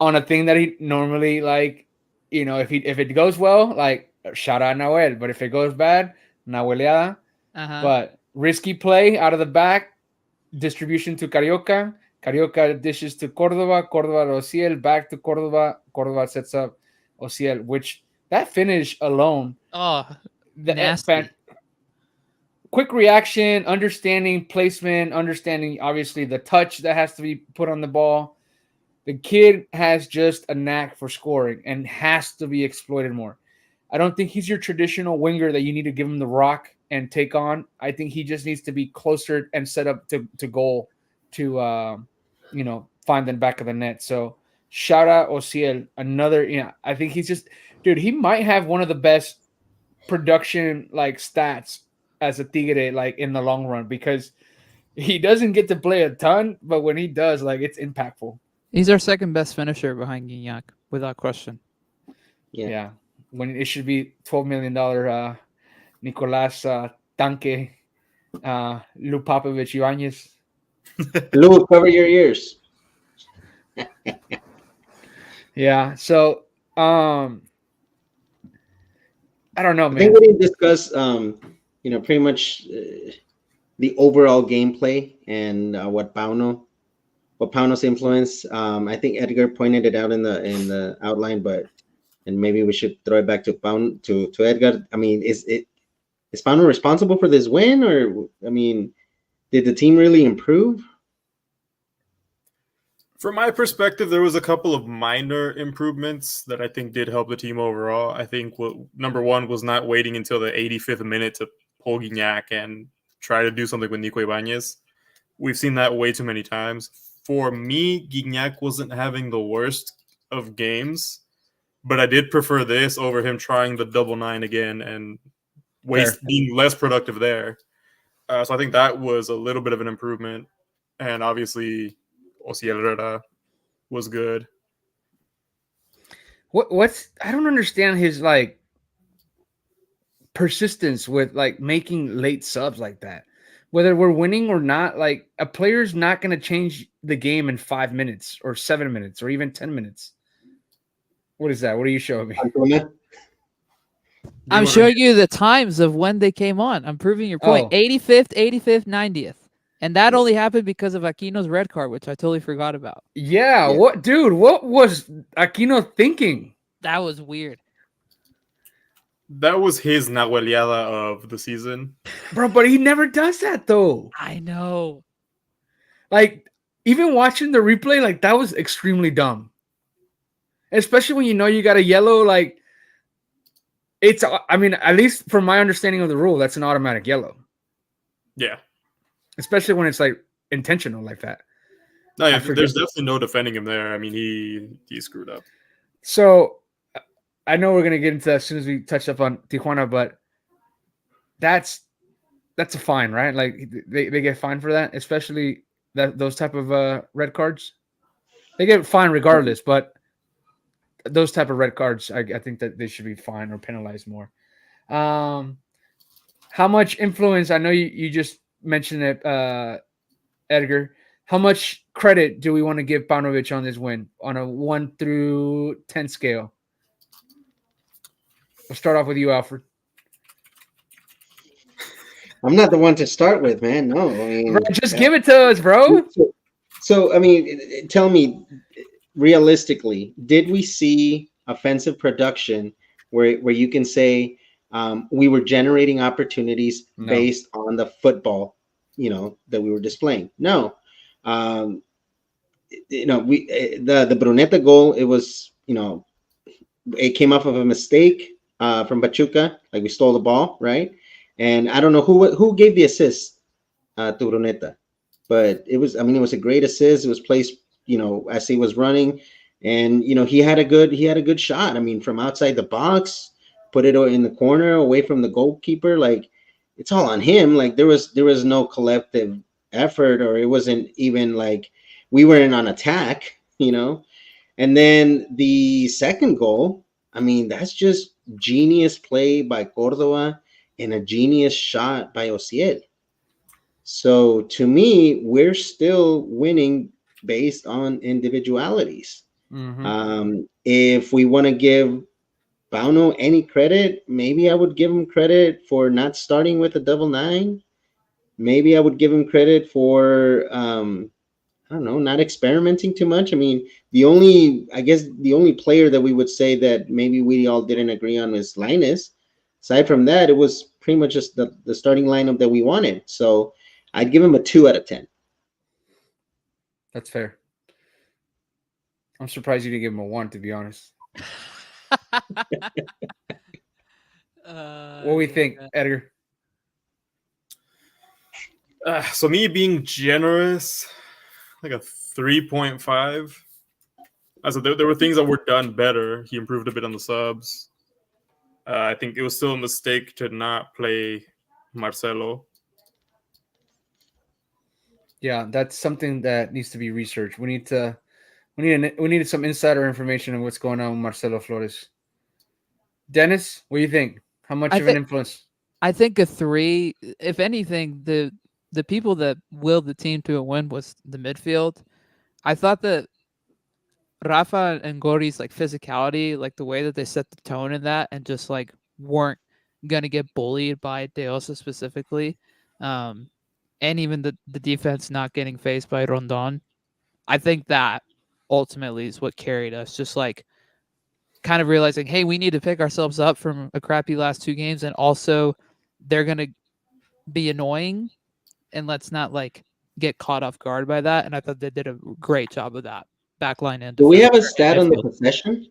on a thing that he normally like, if it goes well, like shout out Nahuel, but if it goes bad, Nahueleada. But risky play out of the back, distribution to Carioca. Carioca dishes to Cordova. Cordova to Ociel. Back to Cordova. Cordova sets up Ociel, which that finish alone. Oh, nasty. Quick reaction, understanding placement, understanding obviously the touch that has to be put on the ball. The kid has just a knack for scoring and has to be exploited more. I don't think he's your traditional winger that you need to give him the rock and take on. I think he just needs to be closer and set up to goal to find the back of the net. So shout out Ociel. Another, I think he's just, dude, he might have one of the best production like stats as a Tigre like in the long run because he doesn't get to play a ton, but when he does, like it's impactful. He's our second best finisher behind Gignac, without question. Yeah. When it should be $12 million Nicolas Tanque Lupapovich Ibanez. Lou, cover your ears. Yeah. So I don't know, man. I think we didn't discuss pretty much the overall gameplay and what Pauno's influence. I think Edgar pointed it out in the outline, and maybe we should throw it back to Edgar. I mean, is Pauno responsible for this win, or I mean, did the team really improve? From my perspective, there was a couple of minor improvements that I think did help the team overall. I think number one was not waiting until the 85th minute to pull Gignac and try to do something with Nico Ibanez. We've seen that way too many times. For me, Gignac wasn't having the worst of games, but I did prefer this over him trying the double nine again and being less productive there. So I think that was a little bit of an improvement. And obviously, Osiel Herrera was good. What's I don't understand his like persistence with like making late subs like that. Whether we're winning or not, like a player's not going to change the game in 5 minutes or 7 minutes or even 10 minutes. What is that? What are you showing me? I'm showing you the times of when they came on. I'm proving your point. 85th, 85th, 90th. And that only happened because of Aquino's red card, which I totally forgot about. Yeah. What, dude? What was Aquino thinking? That was weird. That was his Nahueliada of the season. Bro, but he never does that, though. I know. Like, even watching the replay, like, that was extremely dumb. Especially when you know you got a yellow, like, it's, I mean, at least from my understanding of the rule, that's an automatic yellow. Yeah. Especially when it's, like, intentional like that. No, yeah, there's definitely no defending him there. I mean, he screwed up. So, I know we're going to get into that as soon as we touch up on Tijuana, but that's a fine, right? Like, they get fined for that, especially those type of red cards. They get fined regardless, but those type of red cards, I think that they should be fined or penalized more. How much influence, I know you just mentioned it, Edgar, how much credit do we want to give Paunovic on this win on a 1 through 10 scale? We'll start off with you, Alfred. I'm not the one to start with, man. No, I mean, bro, just give it to us, bro. So, I mean, tell me, realistically, did we see offensive production where you can say we were generating opportunities based on the football, that we were displaying? No. The Bruneta goal, it was, it came off of a mistake from Pachuca, like we stole the ball, right? And I don't know who gave the assist to Bruneta, but it was a great assist. It was placed, as he was running, and he had a good shot. I mean, from outside the box, put it in the corner away from the goalkeeper. Like, it's all on him. Like, there was no collective effort, or it wasn't even like we were in on attack, And then the second goal, I mean, that's just genius play by Cordova and a genius shot by Osiel. So to me, we're still winning based on individualities. Mm-hmm. If we want to give Pauno any credit, maybe I would give him credit for not starting with a double nine. Maybe I would give him credit for I don't know, not experimenting too much. I mean, the only player that we would say that maybe we all didn't agree on was Linus. Aside from that, it was pretty much just the starting lineup that we wanted. So I'd give him a 2 out of 10. That's fair. I'm surprised you didn't give him a 1, to be honest. What do we think, Edgar? So me being generous, like a 3.5. So there were things that were done better. He improved a bit on the subs. I think it was still a mistake to not play Marcelo. Yeah, that's something that needs to be researched. We needed some insider information on what's going on with Marcelo Flores. Dennis, what do you think? How much of an influence? I think a 3. If anything, the people that willed the team to a win was the midfield. I thought that Rafa and Gori's like physicality, like the way that they set the tone in that, and just like weren't gonna get bullied by Deosa specifically, and even the defense not getting faced by Rondon. I think that ultimately is what carried us. Just like kind of realizing, hey, we need to pick ourselves up from a crappy last 2 games, and also they're gonna be annoying, and let's not like get caught off guard by that. And I thought they did a great job of that. backline and Do we have a defense stat on the midfield. possession?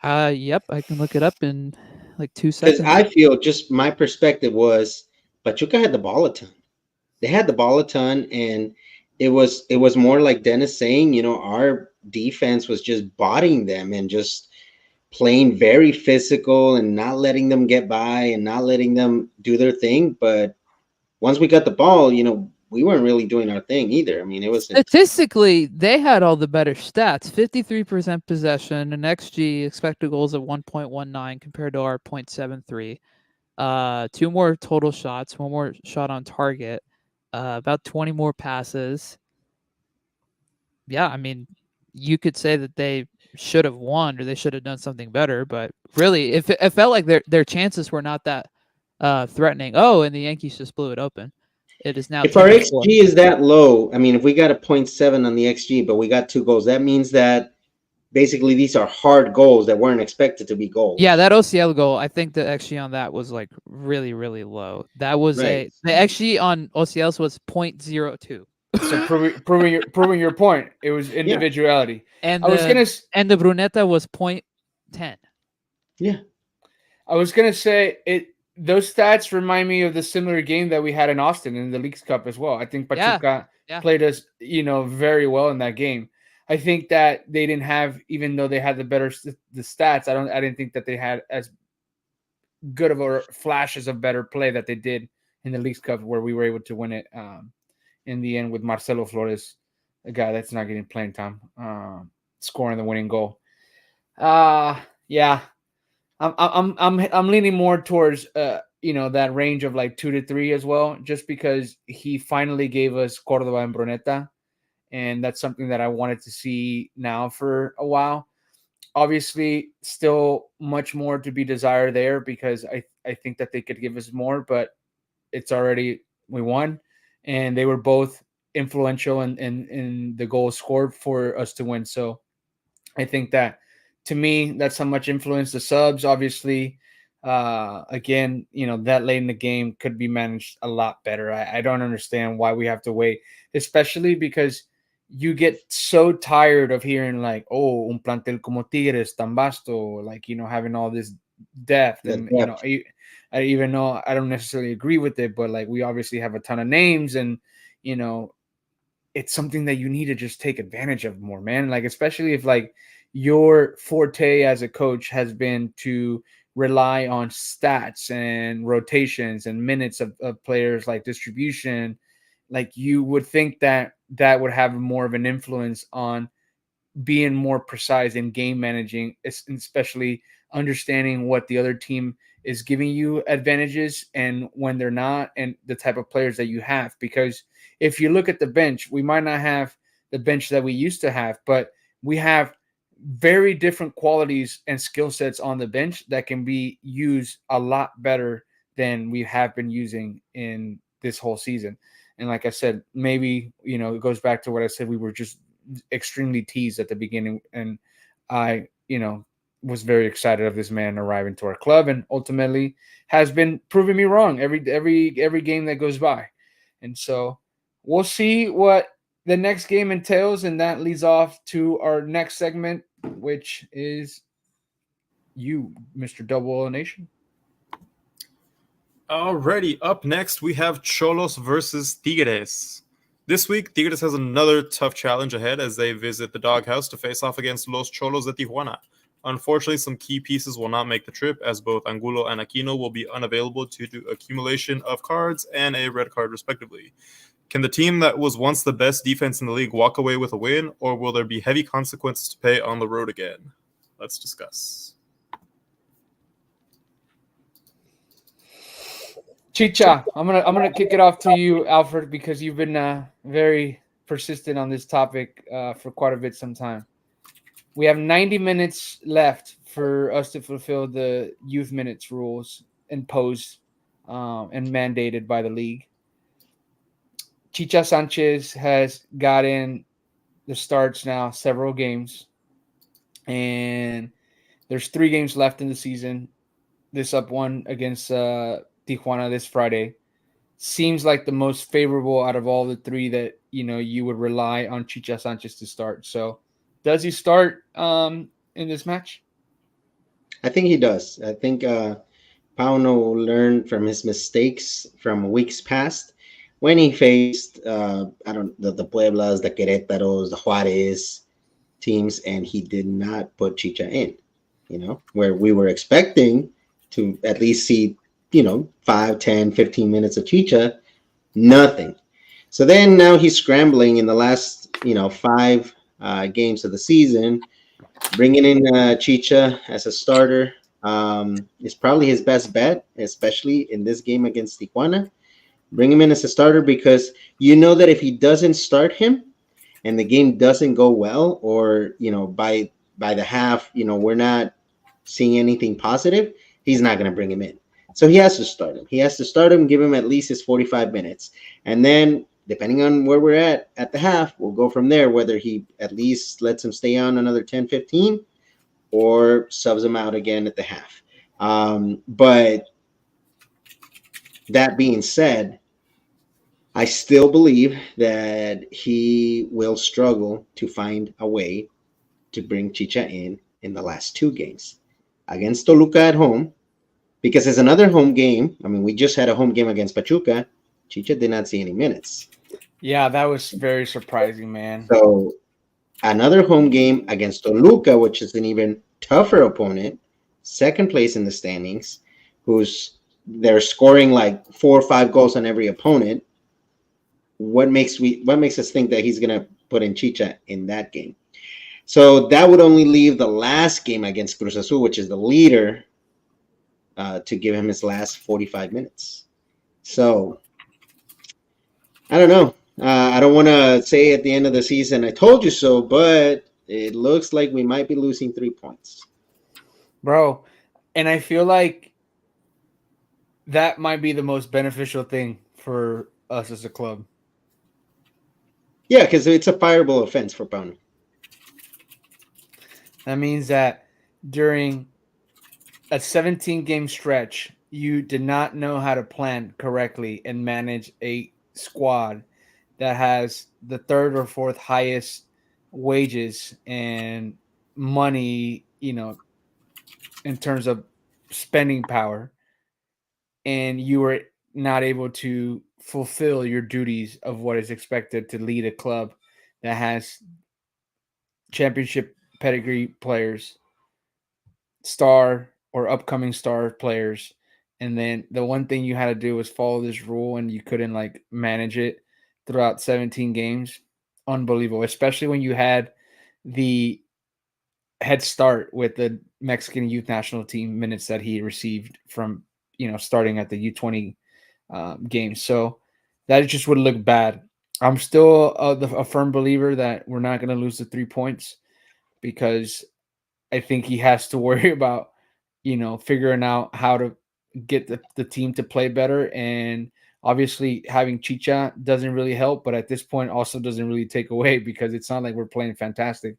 Yep, I can look it up in like 2 Because seconds. I feel just my perspective was Pachuca had the ball a ton. They had the ball a ton, and it was more like Dennis saying, our defense was just botting them and just playing very physical and not letting them get by and not letting them do their thing. But once we got the ball, we weren't really doing our thing either. I mean, it wasn't. Statistically, they had all the better stats. 53% possession, an XG expected goals of 1.19 compared to our 0.73. 2 more total shots, 1 more shot on target, about 20 more passes. Yeah, I mean, you could say that they should have won or they should have done something better, but really, it felt like their chances were not that threatening. Oh, and the Yankees just blew it open. It is now If our 10-4. XG is that low, I mean, if we got a .7 on the XG, but we got 2 goals, that means that basically these are hard goals that weren't expected to be goals. Yeah, that OCL goal, I think the XG on that was like really, really low. That was Right. the XG on OCLs was 0.02. So proving your point, it was individuality. And I was gonna the Brunetta was 0.10. Yeah. I was gonna say it. Those stats remind me of the similar game that we had in Austin in the Leagues Cup as well. I think Pachuca Yeah. played us, very well in that game. I think that they didn't have, even though they had the stats. I didn't think that they had as good of a flashes of better play that they did in the Leagues Cup, where we were able to win it in the end with Marcelo Flores, a guy that's not getting playing time, scoring the winning goal. Yeah. I'm leaning more towards that range of like 2 to 3 as well, just because he finally gave us Cordova and Bruneta, and that's something that I wanted to see now for a while. Obviously, still much more to be desired there, because I think that they could give us more, but it's already, we won, and they were both influential in the goals scored for us to win. So I think that, to me, that's how much influence the subs. Obviously, again, that late in the game could be managed a lot better. I don't understand why we have to wait, especially because you get so tired of hearing like, oh, un plantel como Tigres tan vasto, like, having all this depth. The And, depth. I even know I don't necessarily agree with it, but like, we obviously have a ton of names, and, it's something that you need to just take advantage of more, man. Like, especially if like your forte as a coach has been to rely on stats and rotations and minutes of players, like distribution, like, you would think that that would have more of an influence on being more precise in game managing, especially understanding what the other team is giving you advantages and when they're not, and the type of players that you have. Because if you look at the bench, we might not have the bench that we used to have, but we have very different qualities and skill sets on the bench that can be used a lot better than we have been using in this whole season. And like I said, maybe, it goes back to what I said. We were just extremely teased at the beginning, and I, was very excited of this man arriving to our club, and ultimately has been proving me wrong every game that goes by. And so we'll see what the next game entails, and that leads off to our next segment, which is you, Mr. Double O Nation. Alrighty, up next we have Cholos versus Tigres. This week, Tigres has another tough challenge ahead as they visit the doghouse to face off against Los Cholos de Tijuana. Unfortunately, some key pieces will not make the trip, as both Angulo and Aquino will be unavailable due to accumulation of cards and a red card, respectively. Can the team that was once the best defense in the league walk away with a win, or will there be heavy consequences to pay on the road again? Let's discuss. Chicha, I'm gonna kick it off to you, Alfred, because you've been very persistent on this topic for quite a bit some time. We have 90 minutes left for us to fulfill the youth minutes rules imposed and mandated by the league. Chicha Sanchez has gotten the starts now, several games, and there's 3 games left in the season. This up one against Tijuana this Friday seems like the most favorable out of all the 3 that you would rely on Chicha Sanchez to start. So Does he start in this match? I think he does. I think Pauno learned from his mistakes from weeks past when he faced I don't the Pueblas, the Querétaros, the Juarez teams, and he did not put Chicha in. Where we were expecting to at least see 5, 10, 15 minutes of Chicha, nothing. So then now he's scrambling in the last five games of the season, bringing in Chicha as a starter is probably his best bet, especially in this game against Tijuana. Bring him in as a starter because you know that if he doesn't start him and the game doesn't go well, or by the half, we're not seeing anything positive, he's not going to bring him in. So he has to start him. He has to start him, give him at least his 45 minutes, and then depending on where we're at the half, we'll go from there. Whether he at least lets him stay on another 10, 15, or subs him out again at the half. But that being said, I still believe that he will struggle to find a way to bring Chicha in the last two games against Toluca at home, because it's another home game. I mean, we just had a home game against Pachuca. Chicha did not see any minutes. Yeah, that was very surprising, man. So another home game against Toluca, which is an even tougher opponent, second place in the standings, they're scoring like 4 or 5 goals on every opponent. What makes us think that he's gonna put in Chicha in that game? So that would only leave the last game against Cruz Azul, which is the leader, to give him his last 45 minutes. So I don't know. I don't want to say at the end of the season, I told you so, but it looks like we might be losing 3 points. Bro, and I feel like that might be the most beneficial thing for us as a club. Yeah, because it's a fireable offense for Pauno. That means that during a 17-game stretch, you did not know how to plan correctly and manage a squad that has the third or fourth highest wages and money, in terms of spending power, and you were not able to fulfill your duties of what is expected to lead a club that has championship pedigree players, star or upcoming star players, and then the one thing you had to do was follow this rule, and you couldn't manage it throughout 17 games. Unbelievable, especially when you had the head start with the Mexican youth national team minutes that he received from starting at the U20 games. So that just would look bad. I'm still a firm believer that we're not going to lose the 3 points, because I think he has to worry about figuring out how to get the team to play better. And obviously having Chicha doesn't really help, but at this point also doesn't really take away, because it's not like we're playing fantastic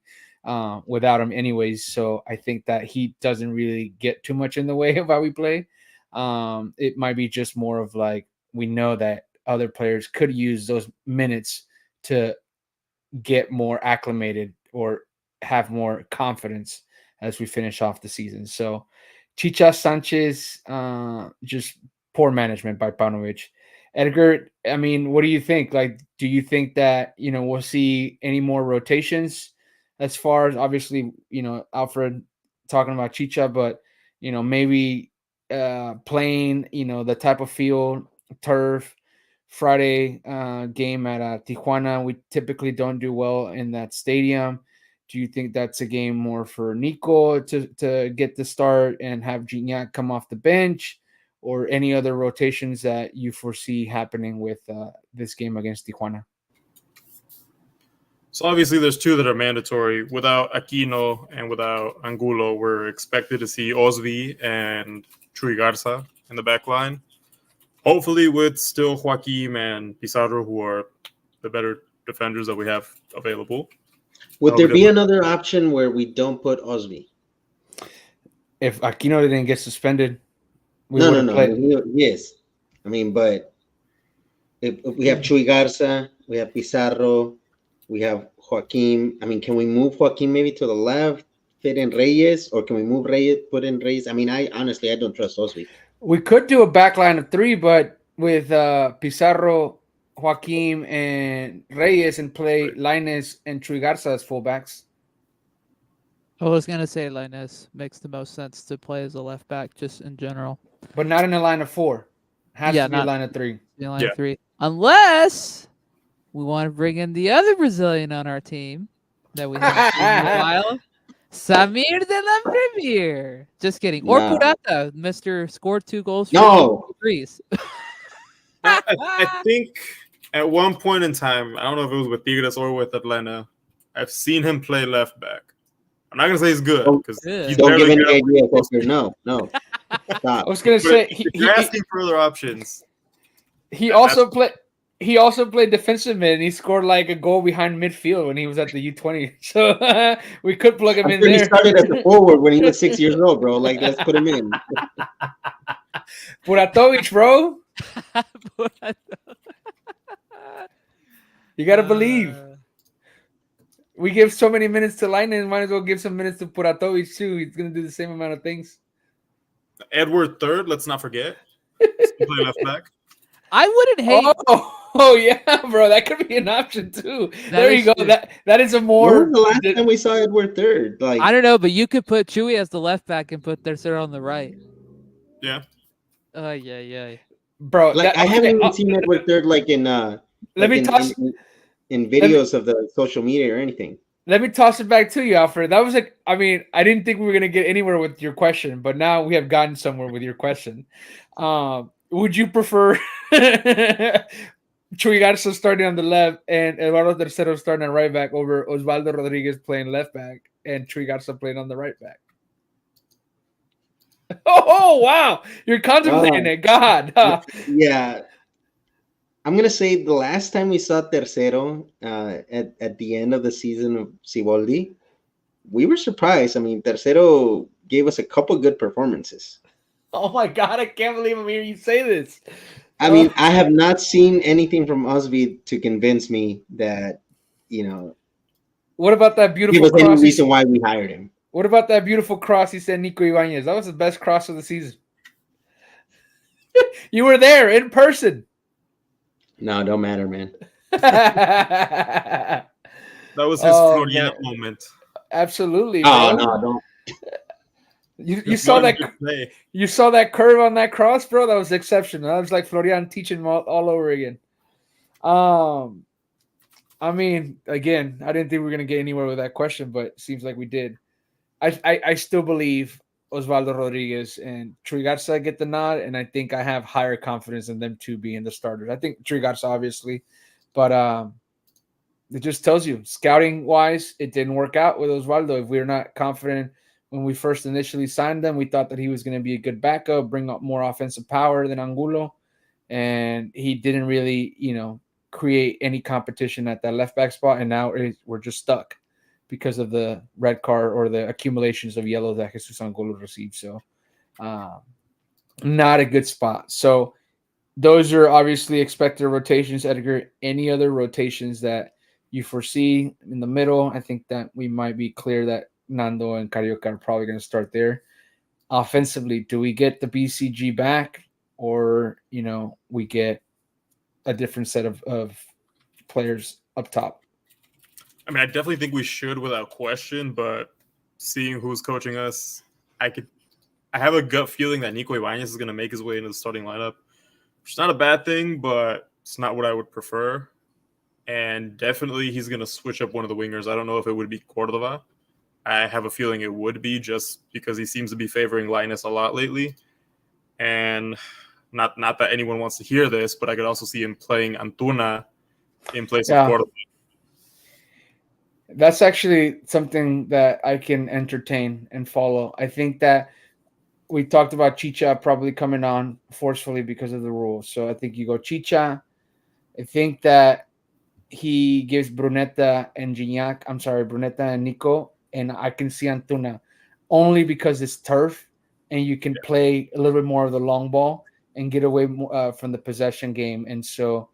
without him anyways. So I think that he doesn't really get too much in the way of how we play. It might be just more of we know that other players could use those minutes to get more acclimated or have more confidence as we finish off the season. So Chicha Sanchez, just poor management by Paunovic. Edgar, I mean, what do you think? Do you think that, we'll see any more rotations, as far as, obviously, Alfred talking about Chicha, but, maybe playing, the type of field, turf, Friday game at Tijuana, we typically don't do well in that stadium. Do you think that's a game more for Nico to get the start and have Gignac come off the bench, or any other rotations that you foresee happening with this game against Tijuana? So obviously there's two that are mandatory. Without Aquino and without Angulo, we're expected to see Osvi and Chuy Garza in the back line. Hopefully with still Joaquim and Pizarro, who are the better defenders that we have available. Would there be another option where we don't put Osby? If Aquino didn't get suspended, no. Yes. I mean, but if we have Chuy Garza, we have Pizarro, we have Joaquin. I mean, can we move Joaquin maybe to the left, fit in Reyes, or can we move Reyes, put in Reyes? I mean, I honestly I don't trust Osby. We could do a back line of three, but with Pizarro, Joaquim, and Reyes, and play Linus and Chuy Garza as fullbacks. I was gonna say Linus makes the most sense to play as a left back, just in general. But not in a line of four. Has Yeah, to be a not- line of three. In line of three, unless we want to bring in the other Brazilian on our team that we haven't seen in a while, Samir de la Premier. Just kidding. Or No. Purata, Mr. Scored 2 goals. No. 2 threes. I think at one point in time, I don't know if it was with Tigres or with Atlanta, I've seen him play left back. I'm not gonna say he's good because he's Don't give barely any got- idea, Oscar. No. I Stop. was gonna But say if you're asking for other options. he also played. He also played defensive mid, and he scored like a goal behind midfield when he was at the U20. So we could plug him I'm in sure he there. started as a forward when he was 6 years old, bro. Like, let's put him in. Puratovic, bro. You gotta believe. We give so many minutes to Linus, might as well give some minutes to Puratovic too. He's gonna do the same amount of things. Edward III, let's not forget. Still play left back. I wouldn't hate. Oh yeah, bro, that could be an option too. There you is go. true. That is a When more. was the last time we saw Edward Third? Like, I don't know, but you could put Chewy as the left back and put Tercero on the right. Yeah. Yeah. Bro, like I haven't even seen Edward Third like in Let like me in, toss. in videos of the social media or anything. Let me toss it back to you, Alfred. That was like, I mean, I didn't think we were gonna get anywhere with your question, but now we have gotten somewhere with your question. Would you prefer Chuy Garza starting on the left and Eduardo Tercero starting on right back over Osvaldo Rodriguez playing left back and Chuy Garza playing on the right back? Oh wow, you're contemplating it. God, Yeah. I'm gonna say the last time we saw Tercero at the end of the season of Siboldi, we were surprised. I mean, Tercero gave us a couple good performances. oh my God, I can't believe I'm hearing you say this. I mean, I have not seen anything from Osby to convince me that, you know, What about that he beautiful was any cross? reason why we hired him. What about that beautiful cross he said Nico Ibanez? That was the best cross of the season. You were there in person. No, don't matter, man. That was his Oh, Florian man. moment. Absolutely. Oh bro. no, don't. You Just saw one that good play. you saw that curve on that cross, bro. That was exceptional. That was like Florian teaching him all over again. I mean, again, I didn't think we were gonna get anywhere with that question, but it seems like we did. I still believe Osvaldo Rodriguez and Chuy Garza get the nod, and I think I have higher confidence in them two being the starters. I think Chuy Garza, obviously, but it just tells you, scouting wise, it didn't work out with Osvaldo. If we're not confident when we first initially signed them, we thought that he was going to be a good backup, bring up more offensive power than Angulo, and he didn't really, create any competition at that left back spot. And now we're just stuck because of the red card or the accumulations of yellow that Jesus Angulo received. So, not a good spot. So, those are obviously expected rotations. Edgar, any other rotations that you foresee in the middle? I think that we might be clear that Nando and Carioca are probably going to start there. Offensively, do we get the BCG back, or we get a different set of players up top? I mean, I definitely think we should without question, but seeing who's coaching us, I have a gut feeling that Nico Ibanez is going to make his way into the starting lineup, which is not a bad thing, but it's not what I would prefer. And definitely he's going to switch up one of the wingers. I don't know if it would be Cordova. I have a feeling it would be, just because he seems to be favoring Linus a lot lately. And not that anyone wants to hear this, but I could also see him playing Antuna in place of Cordova. That's actually something that I can entertain and follow. I think that we talked about Chicha probably coming on forcefully because of the rules. So I think you go Chicha. I think that he gives Brunetta and Nico, and I can see Antuna only because it's turf and you can play a little bit more of the long ball and get away from the possession game. And so,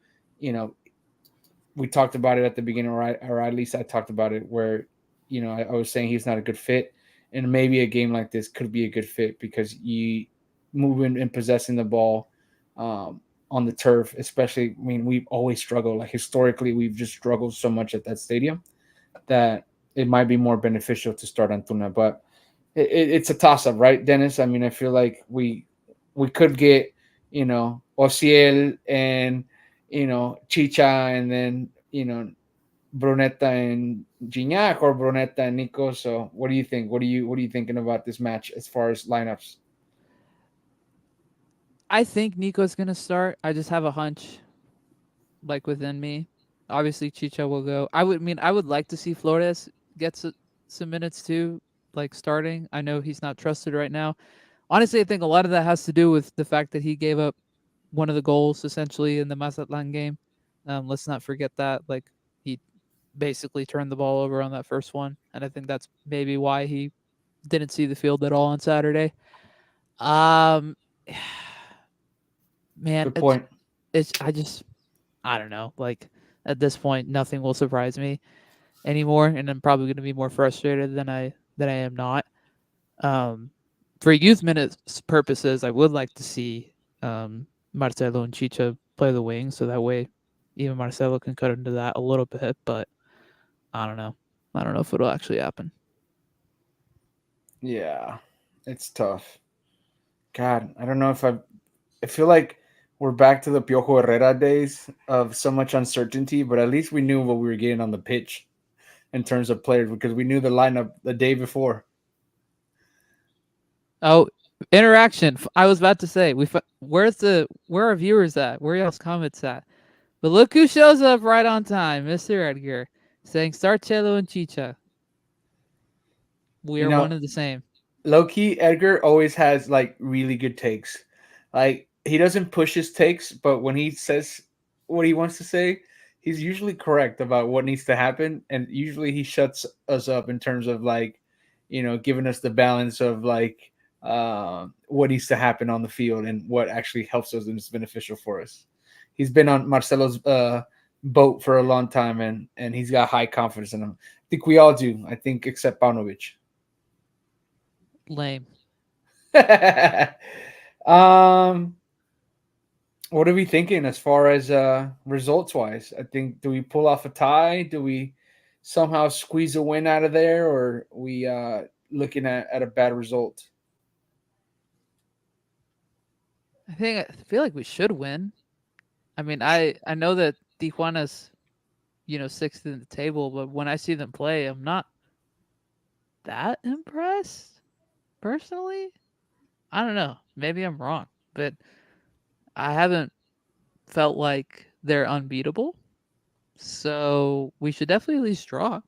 we talked about it at the beginning, or at least I talked about it, where I was saying he's not a good fit, and maybe a game like this could be a good fit because you moving and possessing the ball on the turf, especially. I mean, we've always struggled. Like historically, we've just struggled so much at that stadium that it might be more beneficial to start Antuna, but it's a toss up, right, Dennis? I mean, I feel like we could get Ociel and Chicha, and then Brunetta and Gignac, or Brunetta and Nico. So what do you think? What are you thinking about this match as far as lineups? I think Nico's gonna start. I just have a hunch, like within me. Obviously, Chicha will go. I would like to see Flores get some minutes too, like starting. I know he's not trusted right now. Honestly, I think a lot of that has to do with the fact that he gave up one of the goals essentially in the Mazatlan game. Let's not forget that. Like he basically turned the ball over on that first one, and I think that's maybe why he didn't see the field at all on Saturday. Um, man, Good point. I don't know. Like at this point, nothing will surprise me anymore, and I'm probably going to be more frustrated than I am not. Um, for youth minutes purposes, I would like to see Marcelo and Chicha play the wing, so that way even Marcelo can cut into that a little bit. But I don't know. I don't know if it'll actually happen. Yeah, it's tough. God, I don't know if I feel like we're back to the Piojo Herrera days of so much uncertainty, but at least we knew what we were getting on the pitch in terms of players because we knew the lineup the day before. Oh, interaction. I was about to say, where are viewers at? Where are y'all's comments at? But look who shows up right on time, Mr. Edgar, saying start Chelo and Chicha. We You are know, one and the same. low key, Edgar always has like really good takes. Like he doesn't push his takes, but when he says what he wants to say, he's usually correct about what needs to happen, and usually he shuts us up in terms of like, giving us the balance of like what needs to happen on the field and what actually helps us and is beneficial for us. He's been on Marcelo's boat for a long time, and he's got high confidence in him. I think we all do. I think except Paunovic. Lame. um, what are we thinking as far as results wise? I think, do we pull off a tie? Do we somehow squeeze a win out of there, or are we looking at a bad result? I feel like we should win. I mean, I know that Tijuana's sixth in the table, but when I see them play, I'm not that impressed personally. I don't know. Maybe I'm wrong, but I haven't felt like they're unbeatable. So we should definitely at least draw And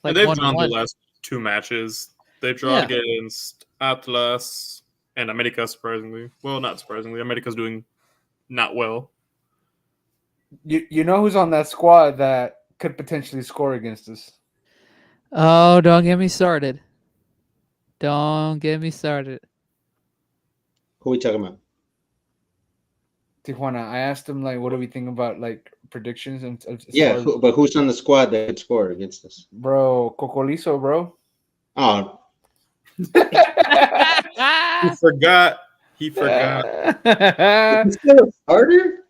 like they've one drawn the one. last two matches. They've drawn Yeah, against Atlas and America, surprisingly. Well, not surprisingly. America's doing not well. You know who's on that squad that could potentially score against us? Oh, don't get me started. Don't get me started. Who we talking about? Tijuana. I asked him like, what do we think about like predictions and as Yeah, far as but who's on the squad that could score against us? bro Cocolizo, bro. Oh, He forgot. He forgot. he's still a starter.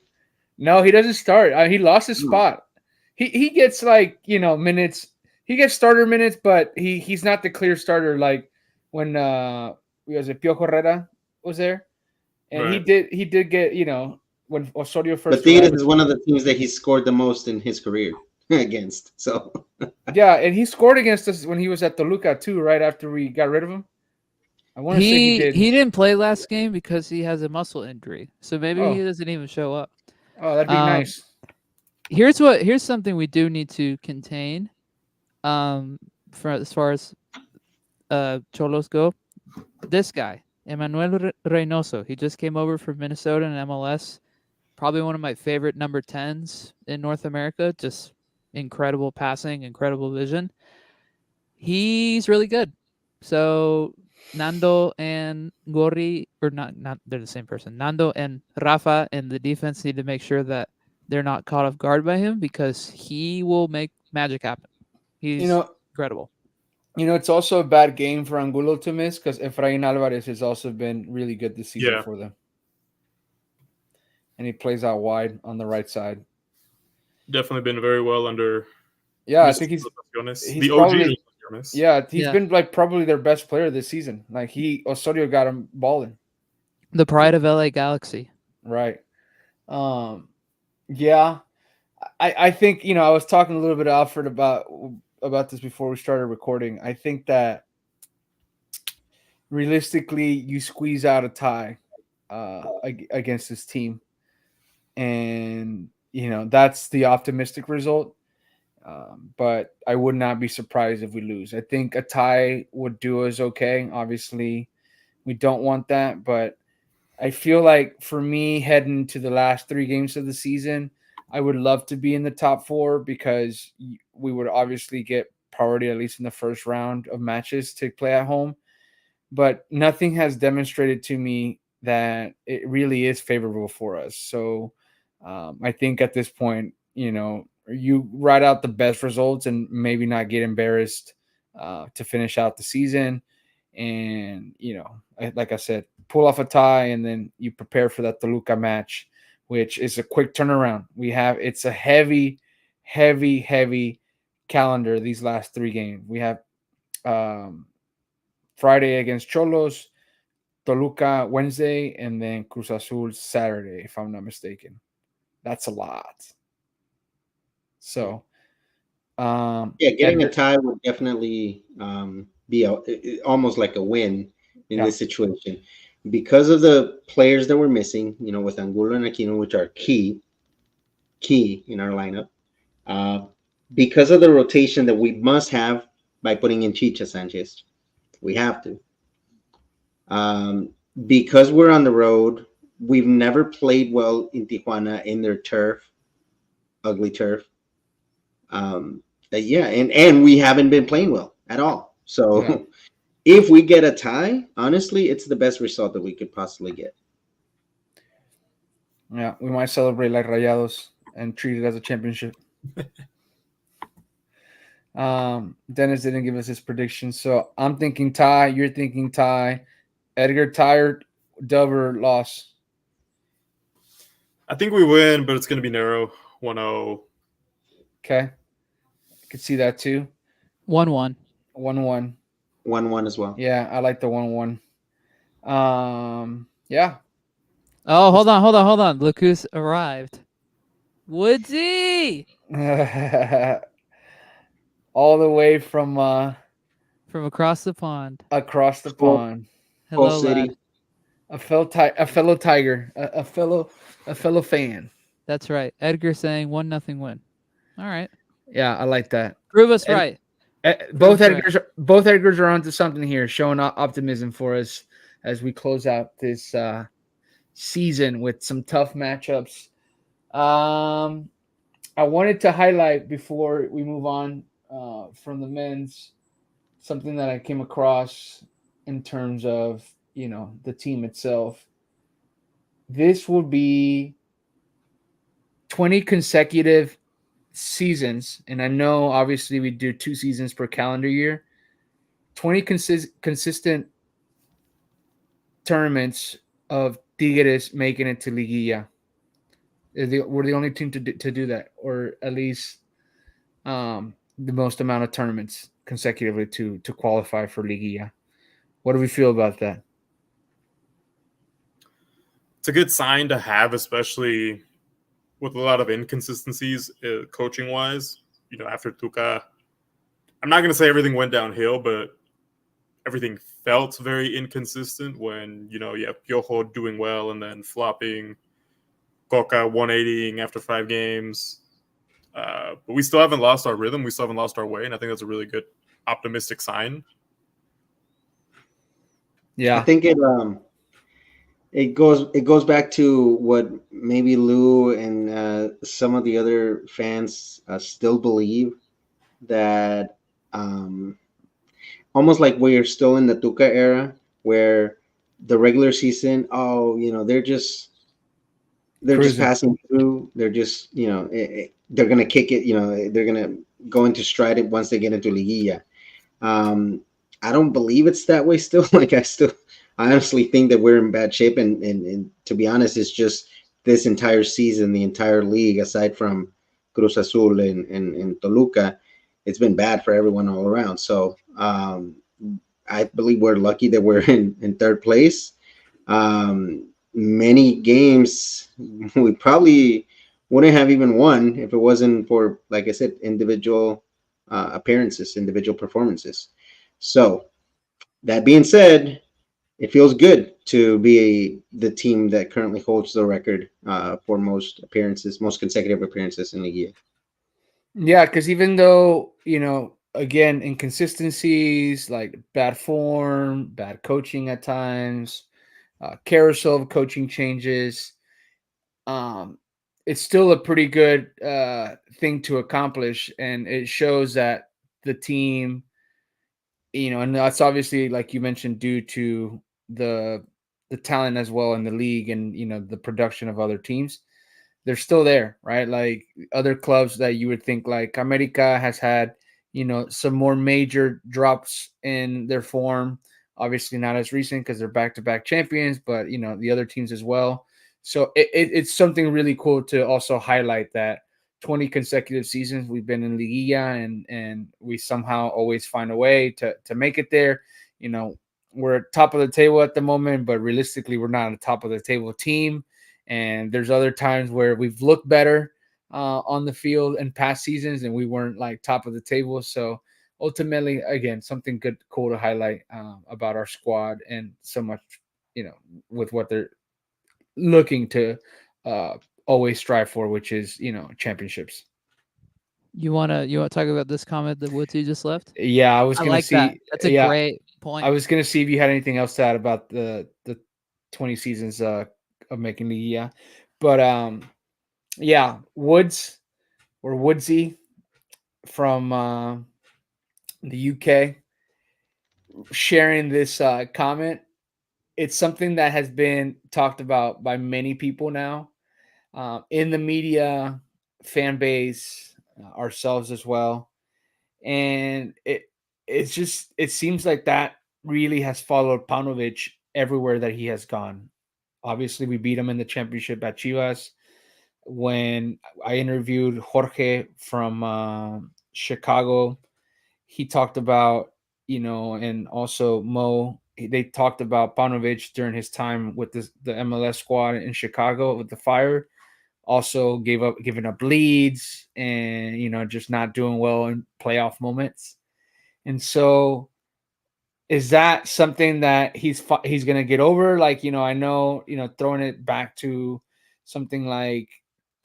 No, he doesn't start. He lost his No. spot. He gets like minutes. He gets starter minutes, but he's not the clear starter like when was it Piojo Herrera was there, and Right. he did get when Osorio But first Tigres arrived. is one of the teams that he scored the most in his career against. So Yeah, and he scored against us when he was at Toluca too, right after we got rid of him. I want to say he did. He didn't play last game because he has a muscle injury, so maybe he Oh, doesn't even show up. that'd be Um, nice. here's something we do need to contain. For as far as Cholos go, this guy Emmanuel Reynoso, he just came over from Minnesota and MLS. Probably one of my favorite number 10s in North America. Just incredible passing, incredible vision. He's really good. So Nando and Gori, or not they're the same person. Nando and Rafa and the defense need to make sure that they're not caught off guard by him because he will make magic happen. You He's know, incredible. it's also a bad game for Angulo to miss because Efrain Alvarez has also been really good this season Yeah, for them, and he plays out wide on the right side. definitely been very well under Yeah, I Mr. think Rotaciones. he's The OG probably Rotaciones. yeah he's Yeah. been like probably their best player this season. Like Osorio got him balling. The pride of LA Galaxy. Right. Yeah. I think I was talking a little bit to Alfred about this before we started recording. I think that realistically, you squeeze out a tie against this team, and that's the optimistic result. But I would not be surprised if we lose. I think a tie would do us okay. Obviously, we don't want that, but I feel like for me, heading to the last 3 games of the season, I would love to be in the top 4 because we would obviously get priority, at least in the first round of matches, to play at home. But nothing has demonstrated to me that it really is favorable for us. So I think at this point, you write out the best results and maybe not get embarrassed to finish out the season. And, like I said, pull off a tie and then you prepare for that Toluca match, which is a quick turnaround. It's a heavy, heavy, heavy calendar these last 3 games. We have Friday against Cholos, Toluca Wednesday, and then Cruz Azul Saturday, if I'm not mistaken. That's a lot. So, Yeah, getting a tie would definitely be almost like a win in this situation because of the players that we're missing. With Angulo and Aquino, which are key in our lineup. Because of the rotation that we must have by putting in Chicha Sanchez, we have to. Because we're on the road, we've never played well in Tijuana in their turf, ugly turf. Yeah, and we haven't been playing well at all. So if we get a tie, honestly, it's the best result that we could possibly get. Yeah, we might celebrate like Rayados and treat it as a championship. Dennis didn't give us his prediction, so I'm thinking tie. You're thinking tie. Edgar, tired, dub or loss? I think we win, but it's going to be narrow. 1-0. Okay, I could see that too. 1-1. 1-1. 1-1 as well. Yeah, I like the 1-1. Yeah. Oh, hold on. Look who's arrived. Woodsy! All the way from across the pond. Across the pond. Hello, City. lad. A fellow Tiger, a fellow fan. That's right. Edgar saying 1-0 win. All right. Yeah, I like that. Prove us right. Both Edgars are onto something here, showing optimism for us as we close out this season with some tough matchups. I wanted to highlight before we move on from the men's something that I came across in terms of the team itself. This will be 20 consecutive seasons, and I know obviously we do 2 seasons per calendar year. 20 consistent tournaments of Tigres making it to Liguilla. We're the only team to do that, or at least the most amount of tournaments consecutively to qualify for Liguilla. What do we feel about that? It's a good sign to have, especially with a lot of inconsistencies coaching wise. After Tuca, I'm not going to say everything went downhill, but everything felt very inconsistent when, you have Piojo doing well and then flopping, Coca 180ing after 5 games. But we still haven't lost our rhythm. We still haven't lost our way. And I think that's a really good optimistic sign. Yeah. I think it goes back to what maybe Lou and some of the other fans still believe, that almost like we're still in the Tuca era, where the regular season, they're just they're just Cruising. passing through. They're just, they're gonna kick it. They're gonna go into stride it once they get into Liguilla. Um, I don't believe it's that way still. I honestly think that we're in bad shape. And to be honest, it's just this entire season, the entire league, aside from Cruz Azul and Toluca, it's been bad for everyone all around. So I believe we're lucky that we're in third place. Many games we probably wouldn't have even won if it wasn't for, like I said, individual appearances, individual performances. So that being said, it feels good to be the team that currently holds the record for most appearances, most consecutive appearances in the year. Yeah, because even though, again, inconsistencies like bad form, bad coaching at times, carousel of coaching changes, um, it's still a pretty good thing to accomplish. And it shows that the team, and that's obviously, like you mentioned, due to the the talent as well in the league, and the production of other teams. They're still there, right? Like other clubs that you would think, like America has had, some more major drops in their form. Obviously, not as recent because they're back-to-back champions, but the other teams as well. So it's something really cool to also highlight that 20 consecutive seasons we've been in Liguilla, and we somehow always find a way to make it there. You know, we're at top of the table at the moment, but realistically, we're not a top of the table team. And there's other times where we've looked better on the field in past seasons, and we weren't like top of the table. So ultimately, again, something good, cool to highlight about our squad, and so much, with what they're looking to uh, always strive for, which is championships. You wanna talk about this comment that Woodsy just left? Yeah, I was I gonna like that. see. That's a Yeah, great I point. was gonna see if you had anything else to add about the 20 seasons of making the year, but yeah, Woods or Woodsy from the UK sharing this comment. It's something that has been talked about by many people now, in the media, fan base, ourselves as well, and it seems like that really has followed Paunovic everywhere that he has gone. Obviously, we beat him in the championship at Chivas. When I interviewed Jorge from Chicago, he talked about, and also Mo, they talked about Panovich during his time with the MLS squad in Chicago with the Fire. Also giving up leads, and just not doing well in playoff moments. And so, is that something that he's gonna get over? Like, I know, throwing it back to something like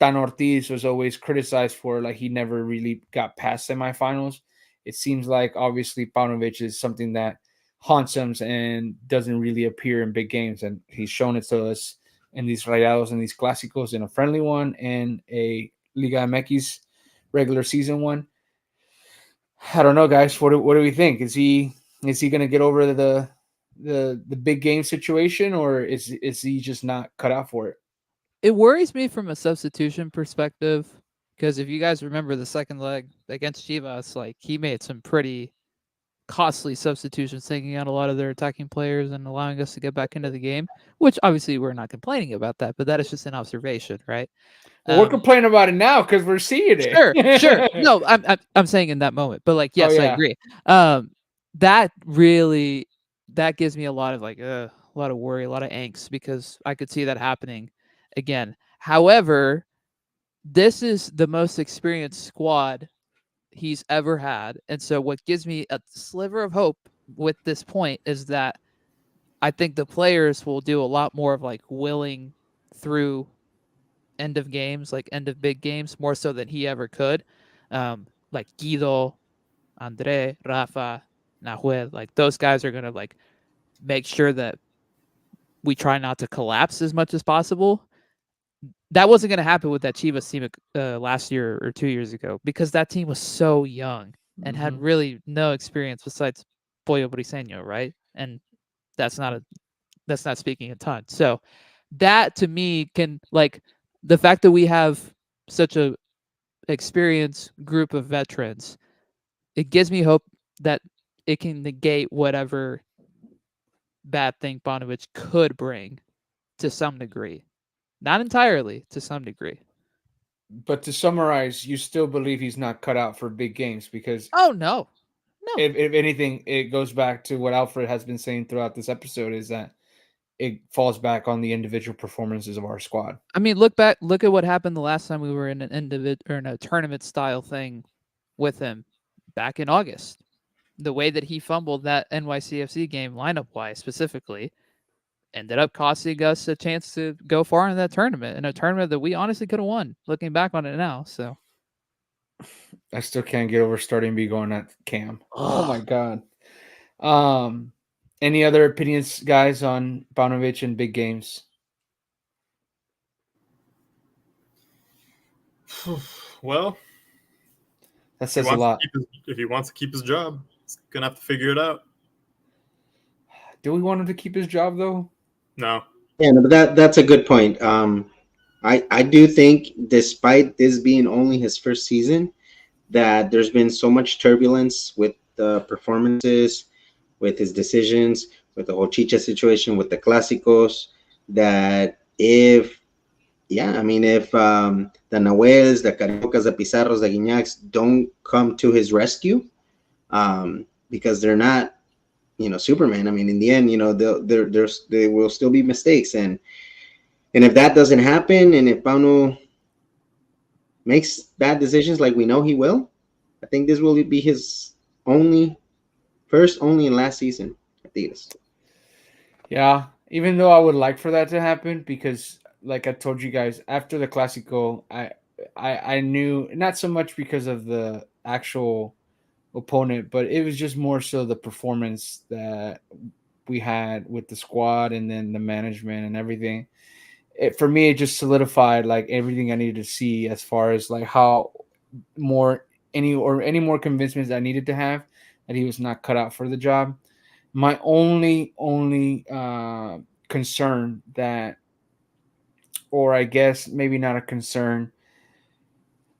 Dan Ortiz was always criticized for, like, he never really got past semifinals. It seems like obviously Paunovic is something that haunts him and doesn't really appear in big games, and he's shown it to us in these Rayados and these Clásicos, in a friendly one and a Liga MX regular season one. I don't know, guys. What do we think? Is he going to get over the big game situation, or is he just not cut out for it? It worries me from a substitution perspective because if you guys remember the second leg against Chivas, like he made some pretty costly substitutions, taking out a lot of their attacking players and allowing us to get back into the game. Which obviously we're not complaining about that, but that is just an observation, right? Well, we're Um, complaining about it now because we're seeing Sure, sure. it. No, I'm saying in that moment, but like, Oh yes, I yeah. agree. That really that gives me a lot of like, a lot of worry, a lot of angst because I could see that happening again. However, this is the most experienced squad he's ever had, and so what gives me a sliver of hope with this point is that I think the players will do a lot more of like willing through end of games, like end of big games, more so than he ever could. Like Guido, Andre, Rafa, Nahuel, like those guys are gonna like make sure that we try not to collapse as much as possible. That wasn't gonna happen with that Chivas team last year or 2 years ago because that team was so young and had Hmm. really no experience besides Pollo Briseño, right? And that's not a that's not speaking a ton. So that to me can like the fact that we have such a experienced group of veterans, it gives me hope that it can negate whatever bad thing Bonovich could bring to some degree. Not entirely, to some degree. But to summarize, you still believe he's not cut out for big games because Oh no. No. if anything, it goes back to what Alfred has been saying throughout this episode is that it falls back on the individual performances of our squad. I mean, look at what happened the last time we were in an or in a tournament style thing with him back in August. The way that he fumbled that NYCFC game lineup wise specifically ended up costing us a chance to go far in that tournament, in a tournament that we honestly could have won, looking back on it now. So I still can't get over starting B going at Cam. Oh my Ugh. god. Any other opinions, guys, on Bonovich and big games? Well, That says a lot. If he wants to keep his job, he's gonna have to figure it out. Do we want him to keep his job though? No. Yeah, no, but that's a good point. I do think, despite this being only his first season, that there's been so much turbulence with the performances, with his decisions, with the whole Chicha situation, with the Clásicos, that if the Nahuels, the Cariocas, the Pizarros, the Guiñacs don't come to his rescue, because they're not, Superman. I mean, in the end, there will still be mistakes, and if that doesn't happen, and if Pauno makes bad decisions like we know he will, I think this will be his only and last season at Tigres. Yeah, even though I would like for that to happen because, like I told you guys, after the Clásico, I knew not so much because of the actual opponent, but it was just more so the performance that we had with the squad and then the management and everything. For me, it just solidified like everything I needed to see as far as like how any more convincements I needed to have that he was not cut out for the job. My only concern that, or I guess maybe not a concern,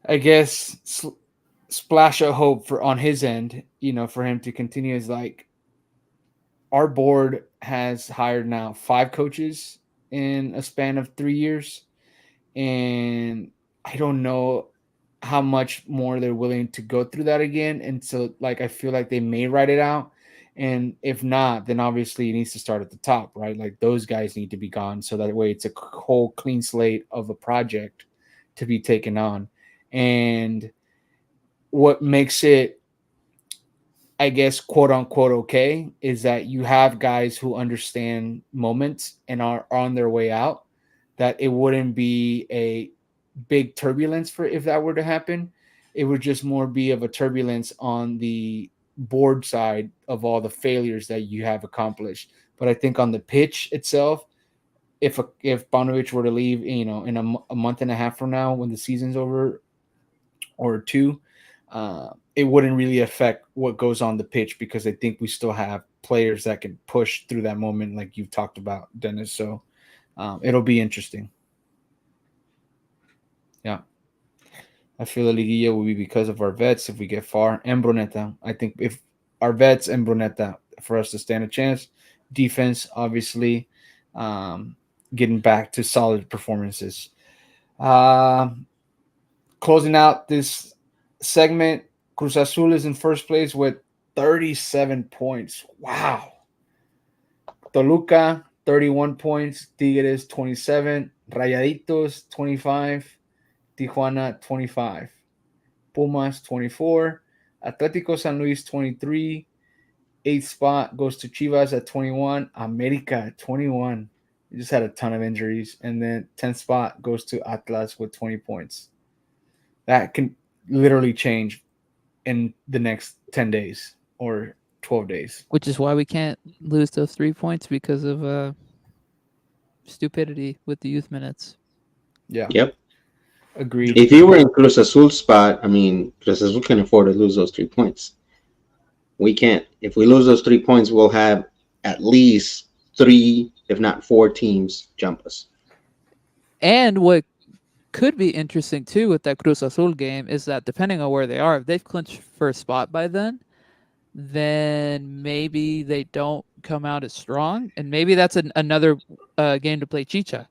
I guess splash of hope for on his end, for him to continue is like our board has hired now 5 coaches in a span of 3 years, and I don't know how much more they're willing to go through that again. And so, like, I feel like they may write it out. And if not, then obviously it needs to start at the top, right? Like those guys need to be gone. So that way it's a whole clean slate of a project to be taken on. And what makes it, I guess, quote unquote, okay, is that you have guys who understand moments and are on their way out, that it wouldn't be a big turbulence for if that were to happen. It would just more be of a turbulence on the board side of all the failures that you have accomplished. But I think on the pitch itself, if Bonovich were to leave, in a month and a half from now when the season's over, or 2, it wouldn't really affect what goes on the pitch because I think we still have players that can push through that moment, like you've talked about, Dennis. So it'll be interesting. Yeah. I feel the Liguilla will be because of our vets if we get far, and Bruneta. I think if our vets and Bruneta, for us to stand a chance. Defense, obviously, getting back to solid performances. Closing out this segment, Cruz Azul is in first place with 37 points. Wow. Toluca, 31 points. Tigres, 27. Rayaditos, 25. Tijuana, 25. Pumas, 24. Atlético San Luis, 23. 8th spot goes to Chivas at 21. America at 21. He just had a ton of injuries. And then 10th spot goes to Atlas with 20 points. That can literally change in the next 10 days or 12 days. Which is why we can't lose those 3 points because of stupidity with the youth minutes. Yeah. Yep. Agreed. If you were in Cruz Azul's spot, I mean, Cruz Azul can afford to lose those 3 points. We can't. If we lose those 3 points, we'll have at least 3, if not 4 teams jump us. And what could be interesting too with that Cruz Azul game is that depending on where they are, if they've clinched first spot by then maybe they don't come out as strong, and maybe that's another game to play Chicha,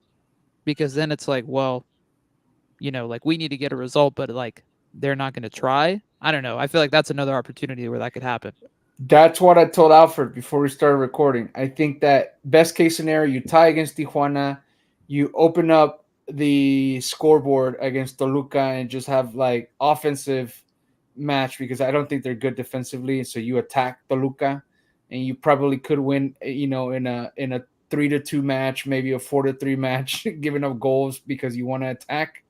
because then it's like, well, like we need to get a result, but like they're not going to try. I don't know. I feel like that's another opportunity where that could happen. That's what I told Alfred before we started recording. I think that best case scenario, you tie against Tijuana, you open up the scoreboard against Toluca and just have like offensive match, because I don't think they're good defensively. So you attack Toluca, and you probably could win, in a 3-2 match, maybe a 4-3 match, giving up goals because you want to attack.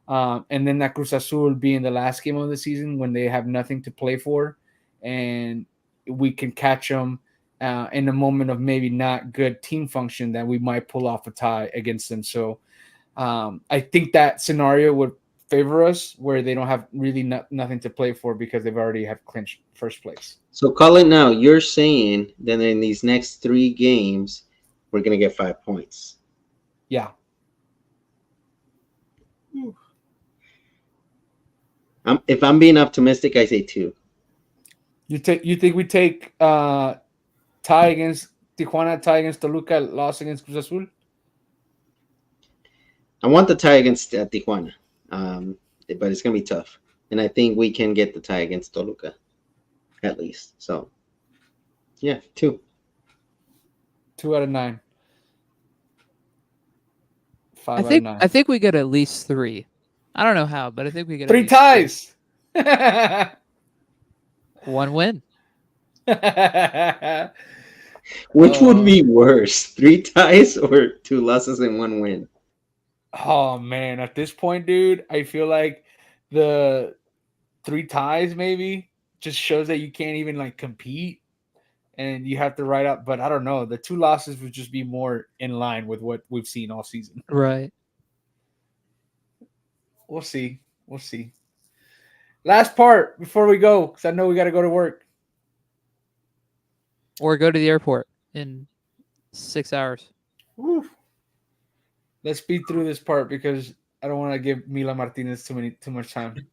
And then that Cruz Azul being the last game of the season when they have nothing to play for, and we can catch them in a moment of maybe not good team function, that we might pull off a tie against them. So I think that scenario would favor us, where they don't have really nothing to play for because they've already have clinched first place. So call it now. You're saying that in these next 3 games, we're going to get 5 points. Yeah. If I'm being optimistic, I say 2. You think we take tie against Tijuana, tie against Toluca, loss against Cruz Azul? I want the tie against Tijuana, but it's going to be tough. And I think we can get the tie against Toluca, at least. So, yeah, 2. 2 out of 9. 5 I out think of 9. I think we get at least 3. I don't know how, but I think we get 3 at least ties. 1 win. Which would be worse, 3 ties or 2 losses and 1 win? Oh man, at this point, dude, I feel like the 3 ties maybe just shows that you can't even like compete, and you have to write up. But I don't know, the 2 losses would just be more in line with what we've seen all season. Right. We'll see. Last part before we go, because I know we got to go to work. Or go to the airport in 6 hours. Woo. Let's speed through this part because I don't want to give Mila Martinez too much time.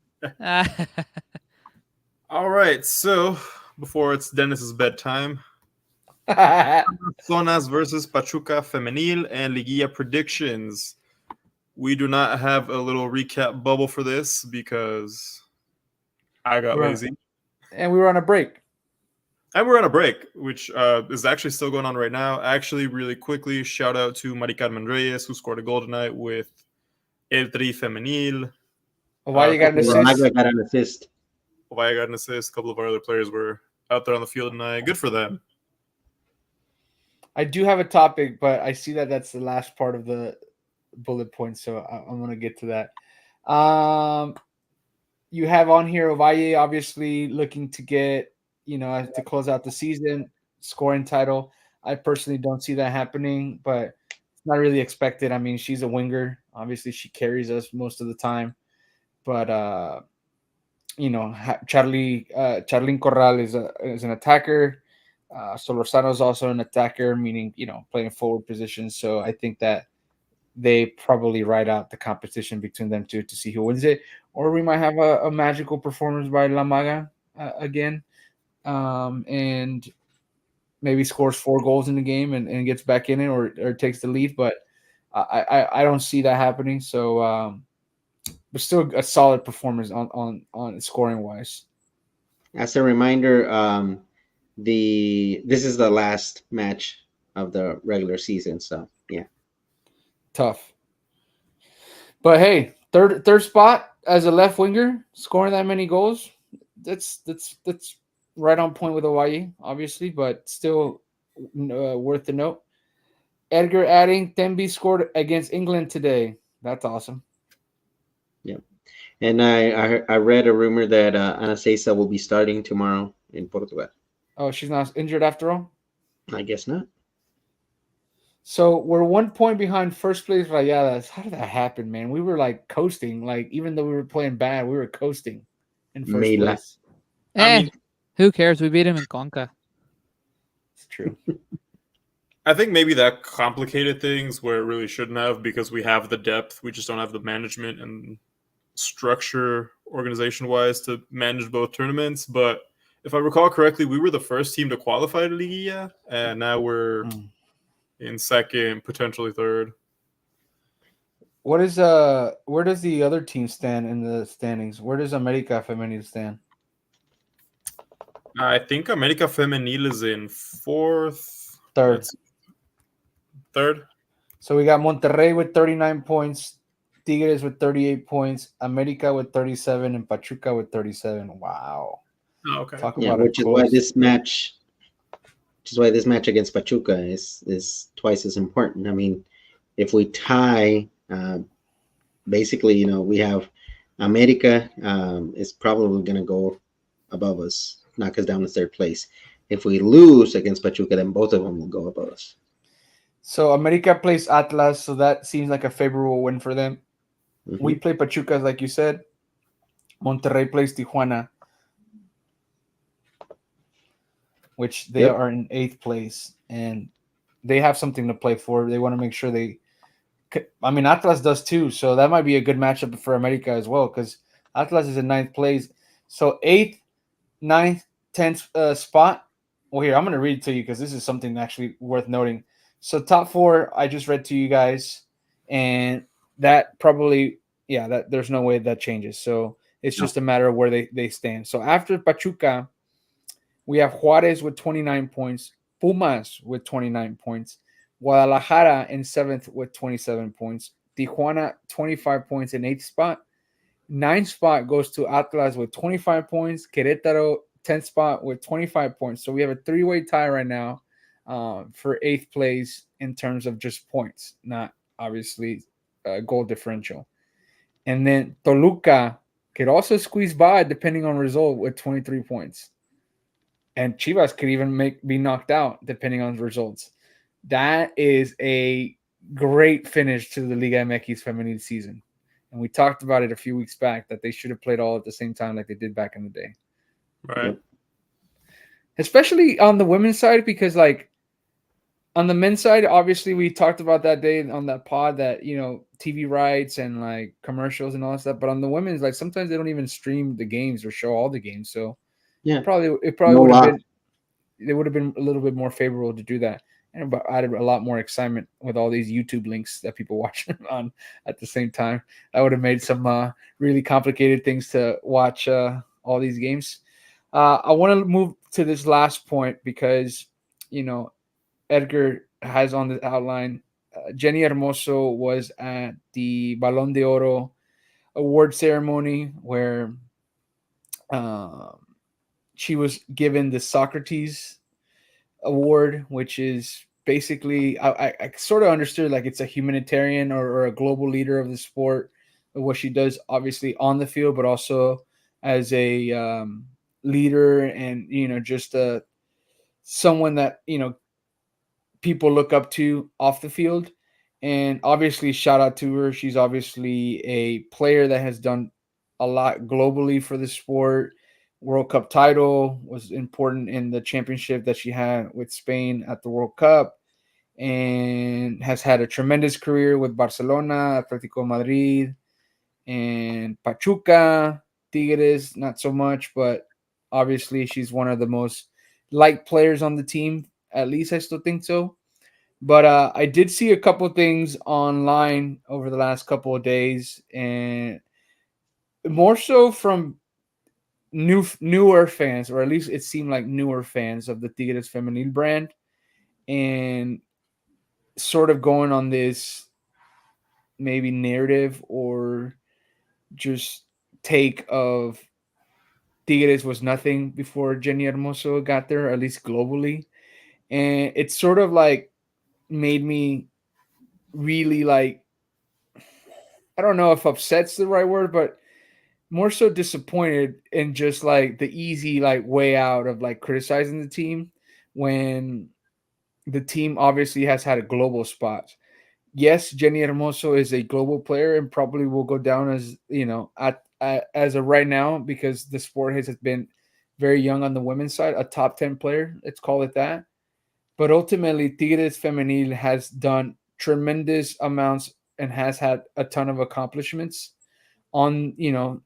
All right, so before it's Dennis's bedtime, Zonas versus Pachuca Femenil and Liguilla predictions. We do not have a little recap bubble for this because I got lazy. And we were on a break. And we're on a break, which is actually still going on right now. Actually, really quickly, shout out to Mari Carmen Reyes, who scored a goal tonight with El Tri Femenil. Why you got an assist? I got an assist. Why got an assist. A couple of our other players were out there on the field tonight. Good for them. I do have a topic, but I see that that's the last part of the bullet point, so I'm going to get to that. You have on here Ovalle obviously looking to get, to close out the season, scoring title. I personally don't see that happening, but it's not really expected. I mean, she's a winger. Obviously, she carries us most of the time. But, Charlene Corral is an attacker. Solorzano is also an attacker, meaning, playing forward positions. So I think that they probably ride out the competition between them two to see who wins it. Or we might have a magical performance by La Maga again. And maybe scores 4 goals in the game and gets back in it or takes the lead. But I don't see that happening. So, but still a solid performance on scoring wise. As a reminder, this is the last match of the regular season. So yeah, tough. But hey, third spot as a left winger, scoring that many goals. That's right on point with Hawaii, obviously, but still worth the note. Edgar adding Tembi scored against England today. That's awesome. Yeah, and I read a rumor that Ana Cesa will be starting tomorrow in Portugal. Oh, she's not injured after all? I guess not. So we're 1 point behind first place Rayadas. How did that happen, man? We were like coasting. Like, even though we were playing bad, we were coasting in first place. I mean, who cares? We beat him in Conca. It's true. I think maybe that complicated things where it really shouldn't have because we have the depth. We just don't have the management and structure organization wise to manage both tournaments. But if I recall correctly, we were the first team to qualify to Liguilla, and now we're in second, potentially third. What is where does the other team stand in the standings? Where does America Femenil stand? I think America Femenil is in fourth. Third. Third. So we got Monterrey with 39 points, Tigres with 38 points, America with 37, and Pachuca with 37. Wow. Oh, okay. Talk Yeah, about a which is why close. this match, against Pachuca is twice as important. I mean, if we tie, basically, we have America is probably going to go above us, knock us down to third place. If we lose against Pachuca, then both of them will go above us. So America plays Atlas, so that seems like a favorable win for them. Mm-hmm. We play Pachuca, like you said. Monterrey plays Tijuana, which they are in 8th place, and they have something to play for. They want to make sure they. I mean, Atlas does too, so that might be a good matchup for America as well, because Atlas is in 9th place. So 8th, 9th, 10th spot. Well, here, I'm going to read it to you because this is something actually worth noting. So top 4, I just read to you guys, and that probably, that there's no way that changes. So it's just a matter of where they stand. So after Pachuca, we have Juarez with 29 points, Pumas with 29 points, Guadalajara in 7th with 27 points, Tijuana 25 points in 8th spot. 9th spot goes to Atlas with 25 points, Querétaro 10th spot with 25 points. So we have a 3-way tie right now for 8th place in terms of just points, not obviously goal differential. And then Toluca could also squeeze by depending on result with 23 points. And Chivas could even be knocked out depending on the results. That is a great finish to the Liga MX Femenil season. And we talked about it a few weeks back that they should have played all at the same time like they did back in the day. Right. Yep. Especially on the women's side, because like on the men's side, obviously we talked about that day on that pod that, TV rights and like commercials and all that stuff. But on the women's, like sometimes they don't even stream the games or show all the games. So Yeah, it probably No would have lot. been, it would have been a little bit more favorable to do that, and added a lot more excitement with all these YouTube links that people watch on at the same time. That would have made some really complicated things to watch all these games. I want to move to this last point because, Edgar has on the outline. Jenny Hermoso was at the Balón de Oro award ceremony where she was given the Socrates Award, which is basically I sort of understood like it's a humanitarian or a global leader of the sport, what she does obviously on the field, but also as a leader and just someone that people look up to off the field. And obviously, shout out to her. She's obviously a player that has done a lot globally for the sport. World Cup title was important in the championship that she had with Spain at the World Cup, and has had a tremendous career with Barcelona, Atletico Madrid, and Pachuca, Tigres, not so much, but obviously she's one of the most liked players on the team. At least I still think so. But I did see a couple things online over the last couple of days, and more so from newer fans, or at least it seemed like newer fans of the Tigres Femenil brand, and sort of going on this maybe narrative or just take of Tigres was nothing before Jenny Hermoso got there, at least globally. And it sort of like made me really like, I don't know if upset's the right word, but more so disappointed in just like the easy like way out of like criticizing the team when the team obviously has had a global spot. Yes, Jenny Hermoso is a global player and probably will go down as, as of right now, because the sport has been very young on the women's side, a top 10 player, let's call it that. but ultimately Tigres Femenil has done tremendous amounts and has had a ton of accomplishments on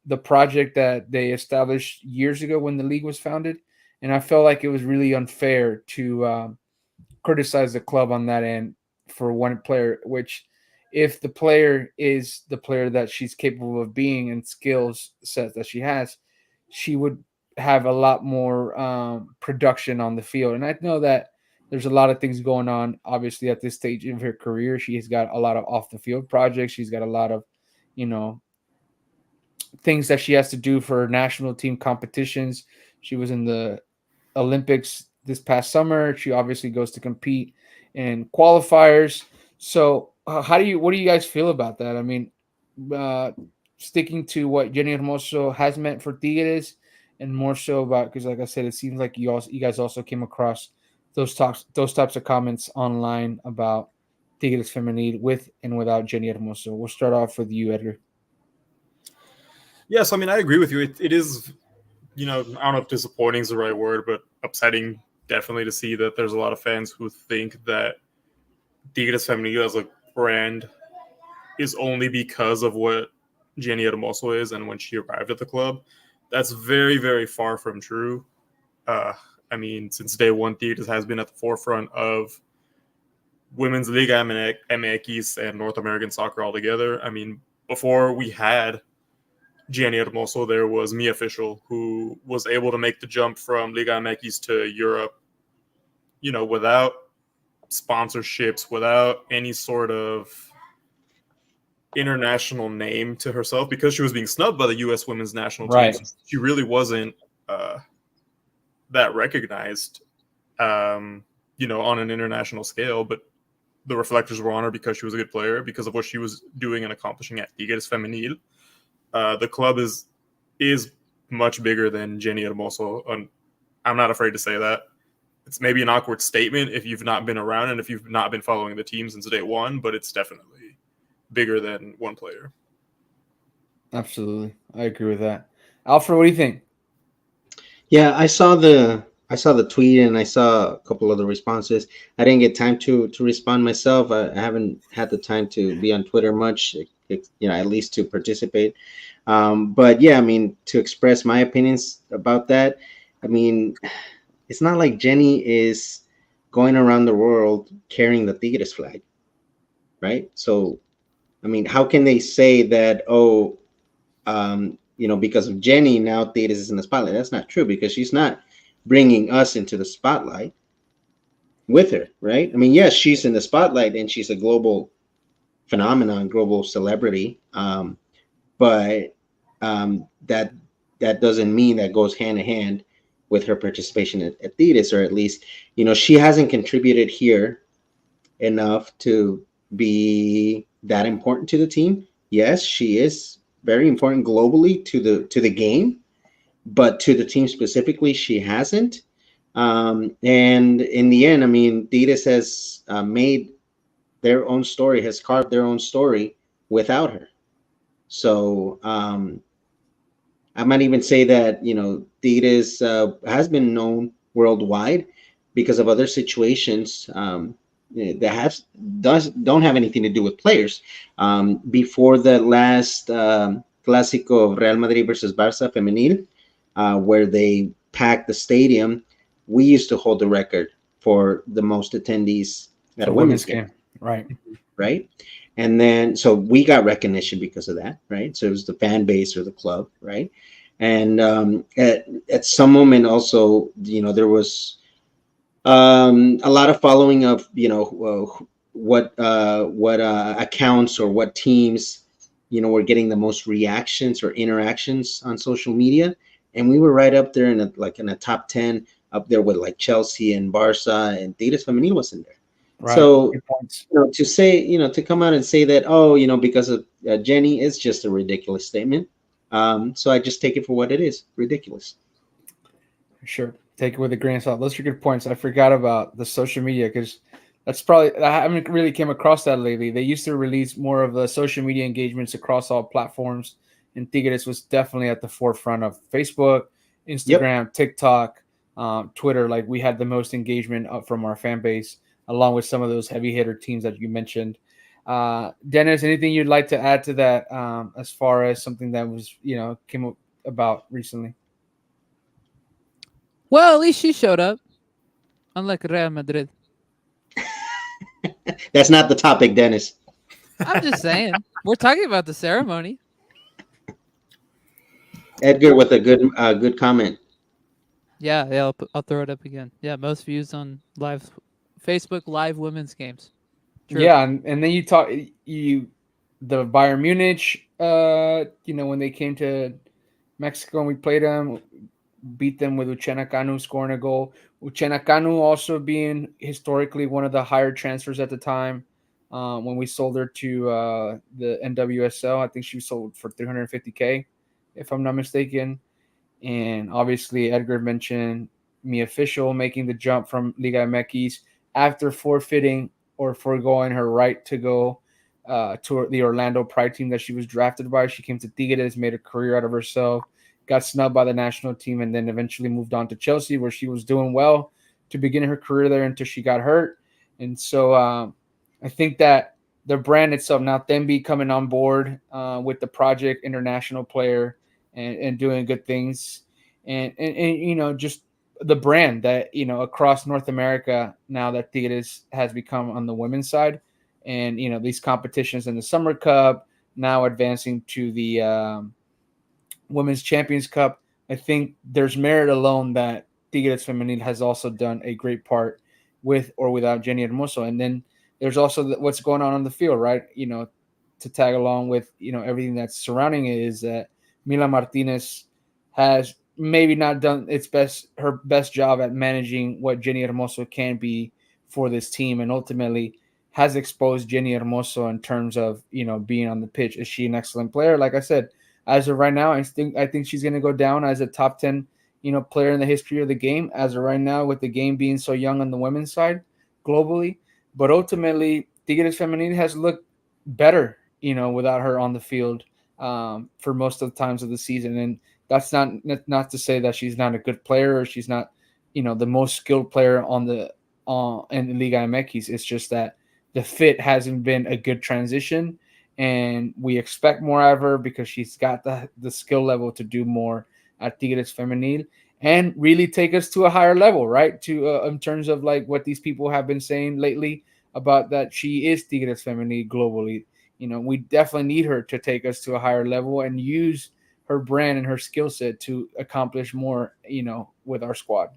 the project that they established years ago when the league was founded. And I felt like it was really unfair to criticize the club on that end for one player, which if the player is the player that she's capable of being and skills set that she would have a lot more production on the field. And I know that there's a lot of things going on obviously at this stage of her career. She has got a lot of off the field projects. She's got a lot of you know things that she has to do for national team competitions. She was in the Olympics this past summer. She obviously goes to compete in qualifiers. So, what do you guys feel about that? I mean, uh, sticking to what Jenny Hermoso has meant for Tigres, and more so about because, like I said, it seems like you guys also came across those types of comments online about Tigres Femenil with and without Jenny Hermoso. We'll start off with you, Edgar. Yes, I mean I agree with you. It is, I don't know if disappointing is the right word, but upsetting definitely to see that there's a lot of fans who think that Tigres Femenil as a brand is only because of what Jenny Hermoso is and when she arrived at the club. That's very, very far from true. Uh, I mean, since day one, Tigres has been at the forefront of women's Liga MX and North American soccer altogether. I mean, before we had Gianni Hermoso, there was Mia Fischel, who was able to make the jump from Liga MX to Europe, without sponsorships, without any sort of international name to herself, because she was being snubbed by the U.S. women's national team. Right. So she really wasn't that recognized, on an international scale. But the reflectors were on her because she was a good player, because of what she was doing and accomplishing at Tigres Femenil. The club is much bigger than Jenny Hermoso, and I'm not afraid to say that. It's maybe an awkward statement if you've not been around and if you've not been following the team since day one, but it's definitely bigger than one player. Absolutely, I agree with that. Alfred, what do you think? Yeah, I saw the tweet and I saw a couple of the responses. I didn't get time to respond myself. I haven't had the time to be on Twitter much, at least to participate. But yeah, I mean, to express my opinions about that. I mean, it's not like Jenny is going around the world carrying the Tigres flag, right? So, I mean, how can they say that? Oh, because of Jenny, now Tigres is in the spotlight. That's not true, because she's not bringing us into the spotlight with her, right? I mean, yes, she's in the spotlight and she's a global phenomenon, global celebrity, but that doesn't mean that goes hand in hand with her participation at Tigres, or at least, she hasn't contributed here enough to be that important to the team. Yes, she is very important globally to the game, but to the team specifically, she hasn't. And in the end, I mean, Tigres has made their own story, has carved their own story without her. So I might even say that Tigres has been known worldwide because of other situations that don't have anything to do with players. Before the last Clásico of Real Madrid versus Barça Femenil, where they packed the stadium, we used to hold the record for the most attendees at a women's game. Right. And then, so we got recognition because of that, right? So it was the fan base or the club, right? And at some moment also, there was a lot of following of, what accounts or what teams, were getting the most reactions or interactions on social media. And we were right up there in a top 10, up there with like Chelsea and Barca, and Tigres Femenil was in there. Right. So, to say, to come out and say that, oh, because of Jenny, is just a ridiculous statement. So I just take it for what it is, ridiculous. Sure. Take it with a grain of salt. Those are good points. I forgot about the social media, because that's probably, I haven't really came across that lately. They used to release more of the social media engagements across all platforms, and Tigres was definitely at the forefront of Facebook, Instagram, TikTok, Twitter, like we had the most engagement up from our fan base, along with some of those heavy hitter teams that you mentioned. Dennis, anything you'd like to add to that as far as something that was, came up about recently? Well, at least she showed up, unlike Real Madrid. That's not the topic, Dennis. I'm just saying. We're talking about the ceremony. Edgar with a good comment. Yeah, I'll throw it up again. Yeah, most views on live Facebook live women's games. True. Yeah, and then the Bayern Munich, when they came to Mexico and we played them, beat them with Uchenna Kanu scoring a goal. Uchenna Kanu also being historically one of the higher transfers at the time. When we sold her to the NWSL, I think she was sold for $350K, if I'm not mistaken. And obviously, Edgar mentioned Mi Official making the jump from Liga MX after forfeiting or foregoing her right to go to the Orlando Pride team that she was drafted by. She came to Tigres, made a career out of herself, got snubbed by the national team, and then eventually moved on to Chelsea, where she was doing well to begin her career there until she got hurt. And so I think that the brand itself, now Thembi coming on board with the project international player and doing good things, and just the brand that across North America now that Tigres has become on the women's side, and these competitions in the Summer Cup, now advancing to the Women's Champions Cup. I think there's merit alone that Tigres Femenil has also done a great part with or without Jenny Hermoso. And then there's also what's going on the field, right? To tag along with, everything that's surrounding it is that Mila Martinez has maybe not done her best job at managing what Jenny Hermoso can be for this team, and ultimately has exposed Jenny Hermoso in terms of, being on the pitch. Is she an excellent player? Like I said, as of right now, I think she's going to go down as a top 10, player in the history of the game. As of right now, with the game being so young on the women's side globally, but ultimately, Tigres Femenil has looked better, without her on the field for most of the times of the season. And that's not to say that she's not a good player or she's not, the most skilled player in the Liga MX. It's just that the fit hasn't been a good transition, and we expect more out of her because she's got the skill level to do more at Tigres Femenil and really take us to a higher level, right? To in terms of like what these people have been saying lately about that she is Tigres Femenil globally. We definitely need her to take us to a higher level and use her brand and her skill set to accomplish more, with our squad.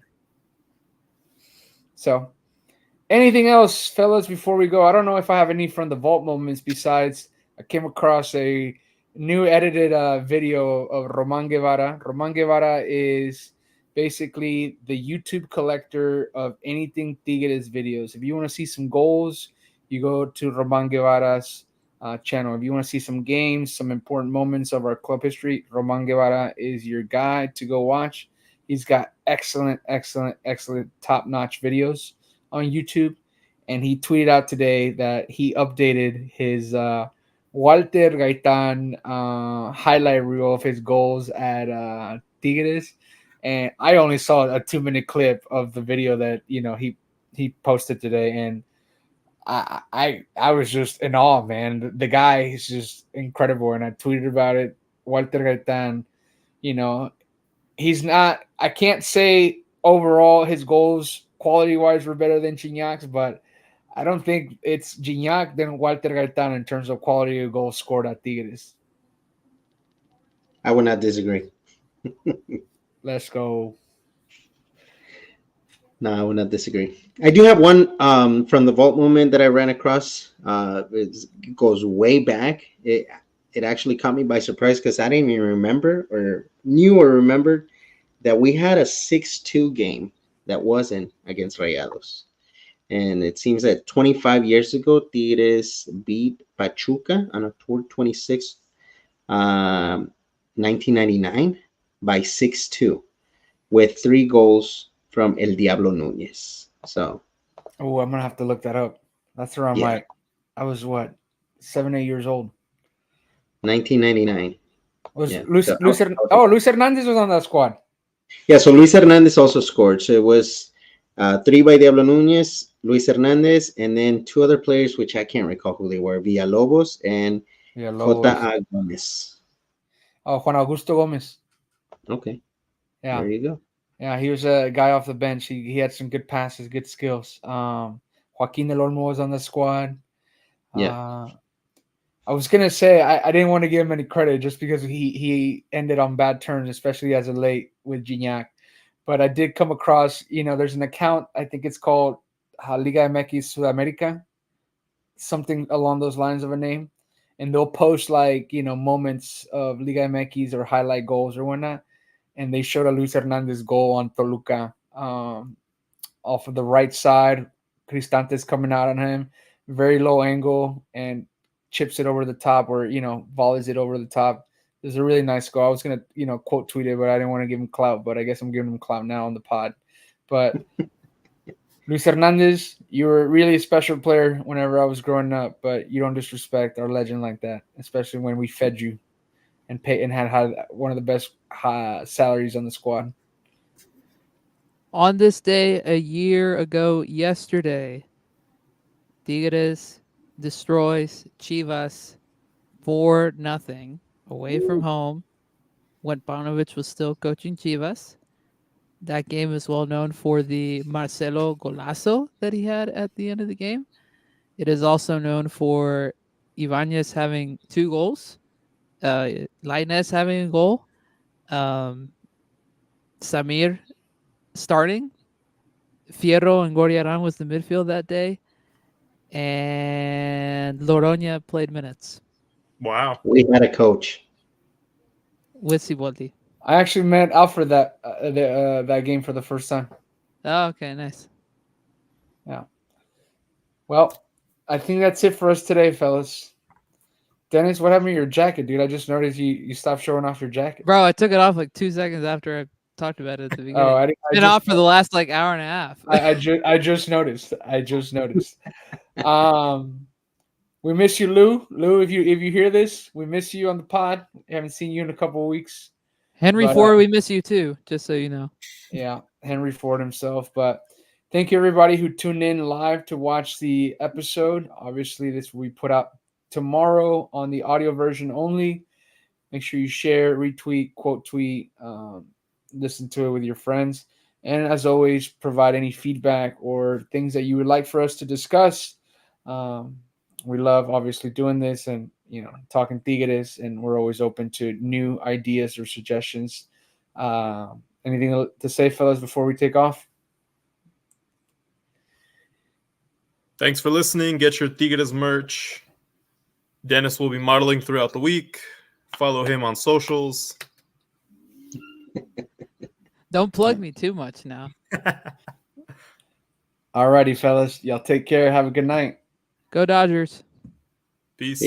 So, anything else, fellas, before we go? I don't know if I have any from the vault moments besides I came across a new edited video of Roman Guevara. Roman Guevara is basically the YouTube collector of anything Tigres videos. If you want to see some goals, you go to Roman Guevara's channel. If you want to see some games, some important moments of our club history, Roman Guevara is your guy to go watch. He's got excellent, top-notch videos on YouTube. And he tweeted out today that he updated his Walter Gaitan highlight reel of his goals at Tigres. And I only saw a 2-minute clip of the video that he posted today, and I was just in awe, man. The guy is just incredible, and I tweeted about it. Walter Gaitan, he's not. I can't say overall his goals quality wise were better than Chignac's, but I don't think it's Gignac than Walter Gaitan in terms of quality of goals scored at Tigres. I would not disagree. Let's go. No, I would not disagree. I do have one from the vault movement that I ran across. It goes way back. It actually caught me by surprise because I didn't even remember or knew or remembered that we had a 6-2 game that wasn't against Rayados. And it seems that 25 years ago, Tigres beat Pachuca on October 26th, 1999 by 6-2 with 3 goals from El Diablo Núñez. So, oh, I'm gonna have to look that up. That's around I was 7, 8 years old. 1999. Was Luis Hernandez was on that squad? Yeah, so Luis Hernandez also scored. So it was three by Diablo Nunez, Luis Hernandez, and then two other players, which I can't recall who they were, Villalobos and Yeah, Lobos. J.A. Gomez. Oh, Juan Augusto Gomez. Okay, Yeah. there you go. Yeah, he was a guy off the bench. He had some good passes, good skills. Joaquin Del Olmo was on the squad. Yeah. I was gonna say I didn't want to give him any credit just because he ended on bad terms, especially as a late with Gignac. But I did come across, there's an account, I think it's called Liga MX Sudamerica, something along those lines of a name, and they'll post like moments of Liga MX or highlight goals or whatnot, and they showed a Luis Hernandez goal on Toluca, off of the right side. Cristante's coming out on him, very low angle, and chips it over the top, or volleys it over the top. It was a really nice goal. I was gonna quote tweet it, but I didn't want to give him clout. But I guess I'm giving him clout now on the pod. But Luis Hernandez, you were really a special player whenever I was growing up, but you don't disrespect our legend like that, especially when we fed you and pay and had one of the best salaries on the squad. On this day a year ago yesterday, Tigres destroys Chivas 4-0 away from home when Paunovic was still coaching Chivas. That game is well known for the Marcelo Golazo that he had at the end of the game. It is also known for Ibanez having 2 goals, Lainez having a goal, um, Samir starting, Fierro and Gorriaran was the midfield that day, and Loroña played minutes Wow. We had a coach. with Siboldi. I actually met Alfred that game for the first time. Oh, okay, nice. Yeah. Well, I think that's it for us today, fellas. Dennis, what happened to your jacket, dude? I just noticed you stopped showing off your jacket. Bro, I took it off like 2 seconds after I talked about it at the Oh, beginning. I It's been off for the last like hour and a half. I just noticed. I just noticed. Um, we miss you, Lou. Lou, if you hear this, we miss you on the pod. Haven't seen you in a couple of weeks. Henry But, Ford, we miss you too, just so you know. Yeah, Henry Ford himself. But thank you everybody who tuned in live to watch the episode. Obviously, this we put out tomorrow on the audio version only. Make sure you share, retweet, quote tweet, listen to it with your friends. And as always, provide any feedback or things that you would like for us to discuss. Um, we love obviously doing this and talking Tigres, and we're always open to new ideas or suggestions. Anything to say, fellas, before we take off? Thanks for listening. Get your Tigres merch. Dennis will be modeling throughout the week. Follow him on socials. Don't plug me too much now. Alrighty, fellas. Y'all take care. Have a good night. Go Dodgers. Peace.